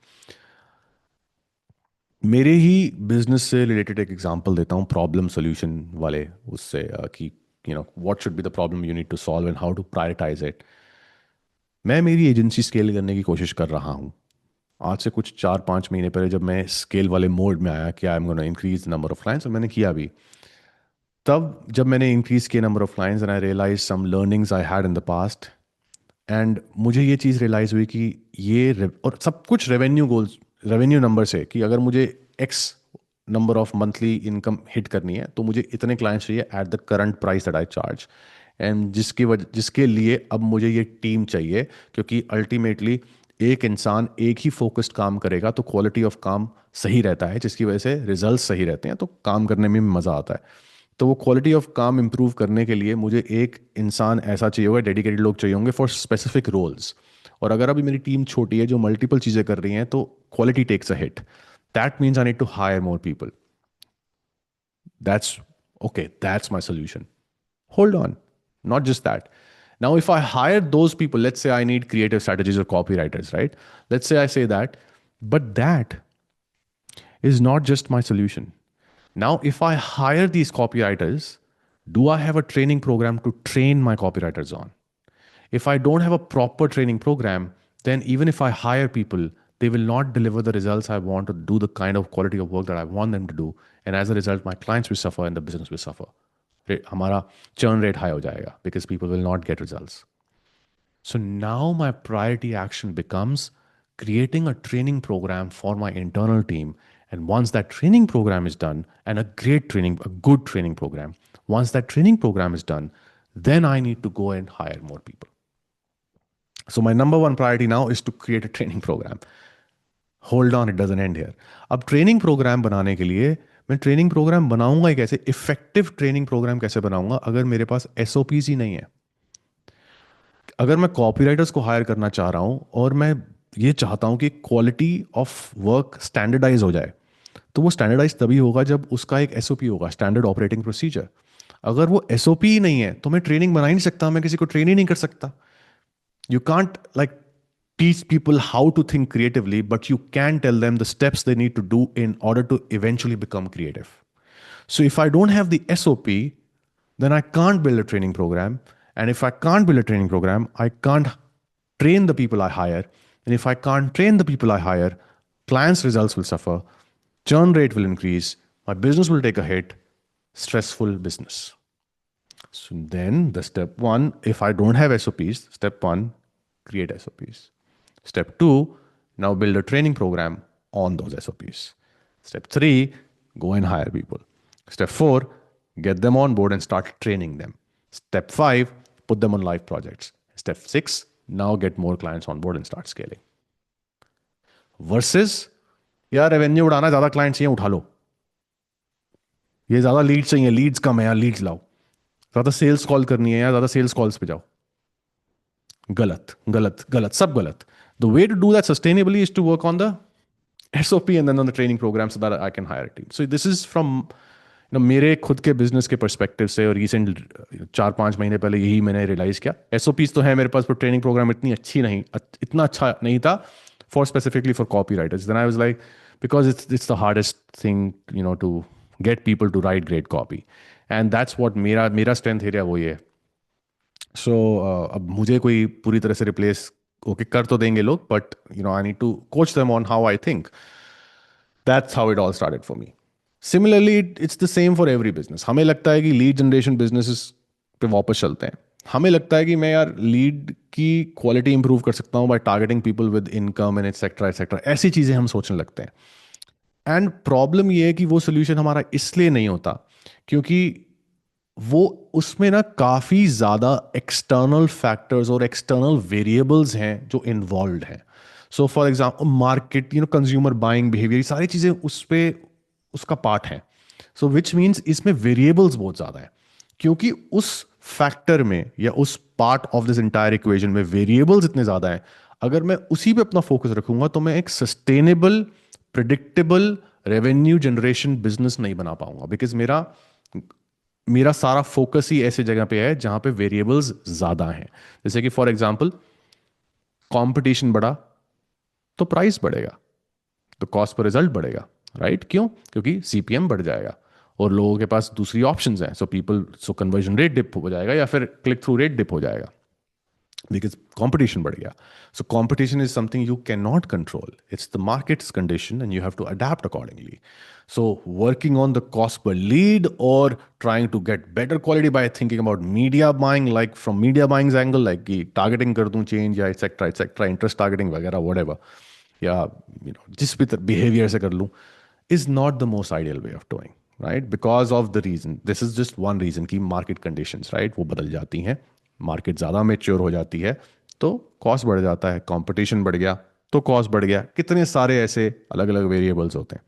A: मेरे ही बिजनेस से रिलेटेड एक एग्जांपल देता हूँ, प्रॉब्लम सॉल्यूशन वाले उससे, कि what should be the problem you need to solve and how to prioritize it. मैं मेरी एजेंसी स्केल करने की कोशिश कर रहा हूँ। आज से कुछ 4-5 महीने पहले जब मैं स्केल वाले मोड में आया कि I am gonna increase the number of clients, और मैंने किया भी, तब जब मैंने इंक्रीज किया number of clients and I realize some learnings I had in the past, एंड मुझे ये चीज़ रियलाइज़ हुई कि और सब कुछ रेवेन्यू गोल्स, रेवेन्यू नंबर से, कि अगर मुझे x number of monthly income hit करनी है तो मुझे इतने क्लाइंट्स चाहिए at the current price that I charge, and जिसके लिए अब मुझे ये टीम चाहिए, क्योंकि अल्टीमेटली एक इंसान एक ही फोकस्ड काम करेगा तो क्वालिटी ऑफ काम सही रहता है, जिसकी वजह से रिजल्ट सही रहते हैं, तो काम करने में भी मज़ा आता है। तो वो क्वालिटी ऑफ काम इंप्रूव करने के लिए मुझे एक इंसान ऐसा चाहिए होगा, डेडिकेटेड लोग चाहिए होंगे फॉर स्पेसिफिक रोल्स। और अगर अभी मेरी टीम छोटी है जो मल्टीपल चीज़ें कर रही हैं, तो quality takes a hit. That means I need to hire more people. That's okay, that's my solution. Hold on, not just that. Now, if I hire those people, let's say I need creative strategies or copywriters, right? Let's say I say that, but that is not just my solution. Now, if I hire these copywriters, do I have a training program to train my copywriters on? If I don't have a proper training program, then even if I hire people, they will not deliver the results I want to do the kind of quality of work that I want them to do. And as a result, my clients will suffer and the business will suffer. हमारा churn rate high हो जाएगा because people will not get results. So now my priority action becomes creating a training program for my internal team. And once that training program is done, and a good training program, once that training program is done, then I need to go and hire more people. So my number one priority now is to create a training program. Hold on, it doesn't end here. अब training programme बनाने के लिए मैं training programme बनाऊंगा ही कैसे, effective training programme कैसे बनाऊंगा अगर मेरे पास एसओपीज ही नहीं है। अगर मैं कॉपीराइटर्स को हायर करना चाह रहा हूं और मैं ये चाहता हूं कि क्वालिटी ऑफ वर्क स्टैंडर्डाइज हो जाए, तो वो स्टैंडर्डाइज तभी होगा जब उसका एक एसओपी होगा, स्टैंडर्ड ऑपरेटिंग प्रोसीजर। अगर वो एसओपी ही नहीं है तो मैं ट्रेनिंग बना ही नहीं सकता, मैं किसी को ट्रेन ही नहीं कर सकता। You can't like teach people how to think creatively, but you can tell them the steps they need to do in order to eventually become creative. So if I don't have the SOP, then I can't build a training program. And if I can't build a training program, I can't train the people I hire. And if I can't train the people I hire, clients' results will suffer, churn rate will increase, my business will take a hit. Stressful business. So then the step one, if I don't have SOPs, step one, create SOPs. Step two, now build a training program on those SOPs. Step three, go and hire people. Step four, get them on board and start training them. Step five, put them on live projects. Step six, now get more clients on board and start scaling. Versus, यार revenue उड़ाना, ज्यादा client चाहिए, उठा लो, ये ज्यादा Leeds चाहिए, Leeds कम है यार, लीड्स लाओ, ज्यादा सेल्स कॉल करनी है यार, ज्यादा सेल्स कॉल्स पे जाओ. गलत गलत गलत, सब गलत. The way to do that sustainably is to work on the SOP and then on the training program so that I can hire a team. So this is from मेरे खुद के बिजनेस के परस्पेक्टिव से, और recent 4-5 महीने पहले यही मैंने रियलाइज किया. SOPs तो है मेरे पास, पर ट्रेनिंग प्रोग्राम इतना अच्छा नहीं था for specifically for copy writers. Then I was like, because it's the hardest thing to get people to write great copy, and that's what मेरा स्ट्रेंथ एरिया वही है. सो अब मुझे कोई पूरी तरह से रिप्लेस ओके कर तो देंगे लोग, but I need to coach them on how I think. That's how it all started for me. Similarly it's the same for every business. हमें लगता है कि लीड जनरेशन बिजनेसेस पे वापस चलते हैं. हमें लगता है कि मैं यार लीड की क्वालिटी इंप्रूव कर सकता हूँ by targeting people with income and etcetera etcetera. ऐसी चीज़ें हम सोचने लगते हैं. एंड प्रॉब्लम ये है कि वो सोल्यूशन हमारा इसलिए नहीं होता क्योंकि वो उसमें ना काफ़ी ज़्यादा एक्सटर्नल फैक्टर्स और एक्सटर्नल वेरिएबल्स हैं जो इन्वॉल्व हैं. So for example market, consumer buying behaviour, सारी चीज़ें उस पर उसका पार्ट है. सो विच मीन्स इसमें वेरिएबल्स बहुत ज़्यादा है, क्योंकि उस फैक्टर में या उस part of this entire equation में वेरिएबल्स इतने ज़्यादा हैं. अगर मैं उसी पे अपना फोकस रखूंगा तो मैं एक sustainable, predictable revenue generation business नहीं बना पाऊंगा, बिकॉज मेरा सारा फोकस ही ऐसे जगह पे है जहां पे वेरिएबल्स ज्यादा हैं. जैसे कि फॉर एग्जांपल कंपटीशन बढ़ा तो प्राइस बढ़ेगा, तो कॉस्ट पर रिजल्ट बढ़ेगा, राइट? क्यों? क्योंकि CPM बढ़ जाएगा और लोगों के पास दूसरी ऑप्शंस हैं. सो कन्वर्जन रेट डिप हो जाएगा या फिर क्लिक थ्रू रेट डिप हो जाएगा, because competition बढ़ गया. So competition is something you cannot control. It's the market's condition and you have to adapt accordingly. So working on the cost per lead or trying to get better quality by thinking about media buying, like from media buying's angle, like कि targeting कर दूं change या etc, interest targeting वगैरह whatever, या जिस भी behavior से कर लूं, is not the most ideal way of doing, right? Because of the reason, this is just one reason कि market conditions, right, वो बदल जाती हैं, मार्केट ज़्यादा मेच्योर हो जाती है तो कॉस्ट बढ़ जाता है, कंपटीशन बढ़ गया तो कॉस्ट बढ़ गया, कितने सारे ऐसे अलग अलग वेरिएबल्स होते हैं.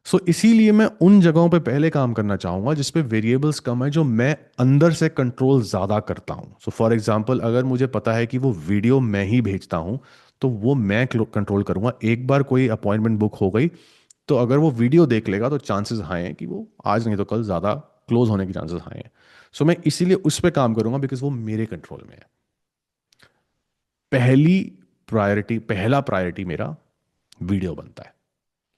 A: सो इसीलिए मैं उन जगहों पे पहले काम करना चाहूँगा जिस पे वेरिएबल्स कम है, जो मैं अंदर से कंट्रोल ज़्यादा करता हूँ. सो फॉर एग्जांपल अगर मुझे पता है कि वो वीडियो मैं ही भेजता हूँ तो वो मैं कंट्रोल करूँगा. एक बार कोई अपॉइंटमेंट बुक हो गई तो अगर वो वीडियो देख लेगा तो चांसेस हाई हैं कि वो आज नहीं तो कल ज़्यादा क्लोज होने के चांसेस हाई हैं. सो मैं इसीलिए उस पर काम करूंगा बिकॉज वो मेरे कंट्रोल में है. पहला प्रायोरिटी मेरा वीडियो बनता है.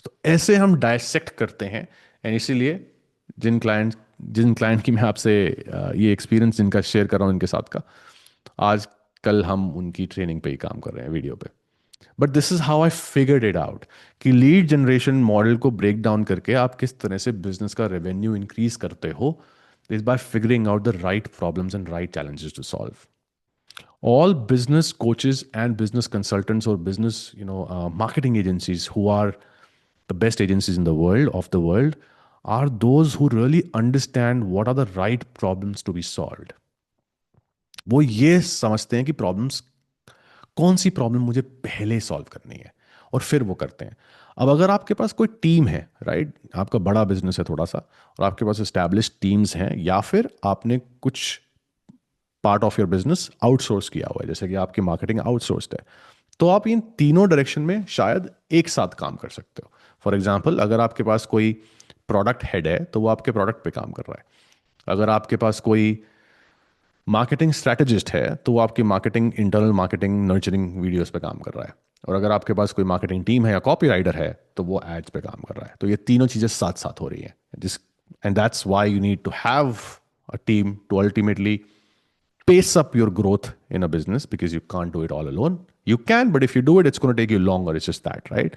A: तो ऐसे हम डायसेक्ट करते हैं. एंड इसीलिए जिन क्लाइंट की मैं आपसे ये एक्सपीरियंस जिनका शेयर कर रहा हूँ इनके साथ का, आज कल हम उनकी ट्रेनिंग पे ही काम कर रहे हैं, वीडियो पे. But this is how I figured it out कि लीड जनरेशन मॉडल को ब्रेक डाउन करके आप किस तरह से बिजनेस का रेवेन्यू इंक्रीज करते हो, is by figuring out the right problems and right challenges to solve. All business coaches and business consultants or business, marketing agencies who are the best agencies in the world are those who really understand what are the right problems to be solved. वो ये समझते हैं कि कौन सी problem मुझे पहले solve करनी है और फिर वो करते हैं. अब अगर आपके पास कोई टीम है, राइट, आपका बड़ा बिजनेस है थोड़ा सा और आपके पास एस्टैब्लिश्ड टीम्स हैं, या फिर आपने कुछ part of your business outsource किया हुआ है, जैसे कि आपकी मार्केटिंग आउटसोर्स्ड है, तो आप इन तीनों डायरेक्शन में शायद एक साथ काम कर सकते हो. फॉर एग्जाम्पल अगर आपके पास कोई प्रोडक्ट हेड है तो वो आपके प्रोडक्ट पे काम कर रहा है. अगर आपके पास कोई मार्केटिंग स्ट्रैटेजिस्ट है तो वो आपकी marketing, internal marketing, nurturing videos पे काम कर रहा है. और अगर आपके पास कोई मार्केटिंग टीम है या कॉपी राइटर है तो वो एड्स पे काम कर रहा है. तो ये तीनों चीज़ें साथ साथ हो रही हैं. And that's why you need to have a team to ultimately pace up your growth in a business, because you can't do it all alone. You can, but if you do it, it's going to take you longer. It's just that, right?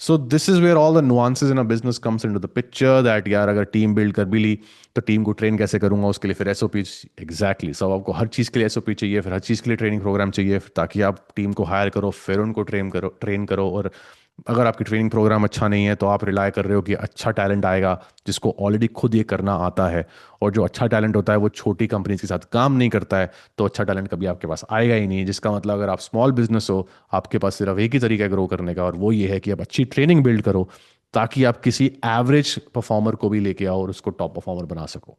A: So this is where all the nuances in a business comes into the picture. That यार अगर team build कर भी ली तो team को train कैसे करूंगा, उसके लिए फिर एसओपी। एग्जैक्टली, सब आपको हर चीज़ के लिए एसओपी चाहिए, फिर हर चीज़ के लिए ट्रेनिंग प्रोग्राम चाहिए, ताकि आप टीम को हायर करो, फिर उनको ट्रेन करो। और अगर आपकी ट्रेनिंग प्रोग्राम अच्छा नहीं है तो आप रिलाय कर रहे हो कि अच्छा टैलेंट आएगा जिसको ऑलरेडी खुद ये करना आता है। और जो अच्छा टैलेंट होता है वो छोटी कंपनीज के साथ काम नहीं करता है, तो अच्छा टैलेंट कभी आपके पास आएगा ही नहीं। जिसका मतलब अगर आप स्मॉल बिजनेस हो, आपके पास सिर्फ एक ही तरीका है ग्रो करने का, और वो ये है कि आप अच्छी ट्रेनिंग बिल्ड करो, ताकि आप किसी एवरेज परफॉर्मर को भी लेके आओ और उसको टॉप परफॉर्मर बना सको।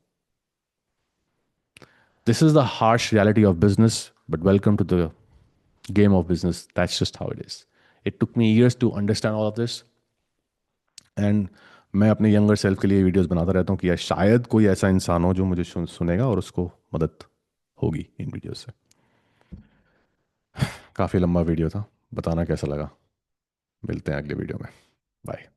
A: This is the harsh reality of business, but welcome to the game of business. That's just how it is. It took me years to understand all of this, and मैं अपने younger self के लिए videos बनाता रहता हूँ कि यार शायद कोई ऐसा इंसान हो जो मुझे सुनेगा और उसको मदद होगी इन वीडियो से। काफ़ी लंबा वीडियो था, बताना कैसा लगा। मिलते हैं अगले वीडियो में। बाय।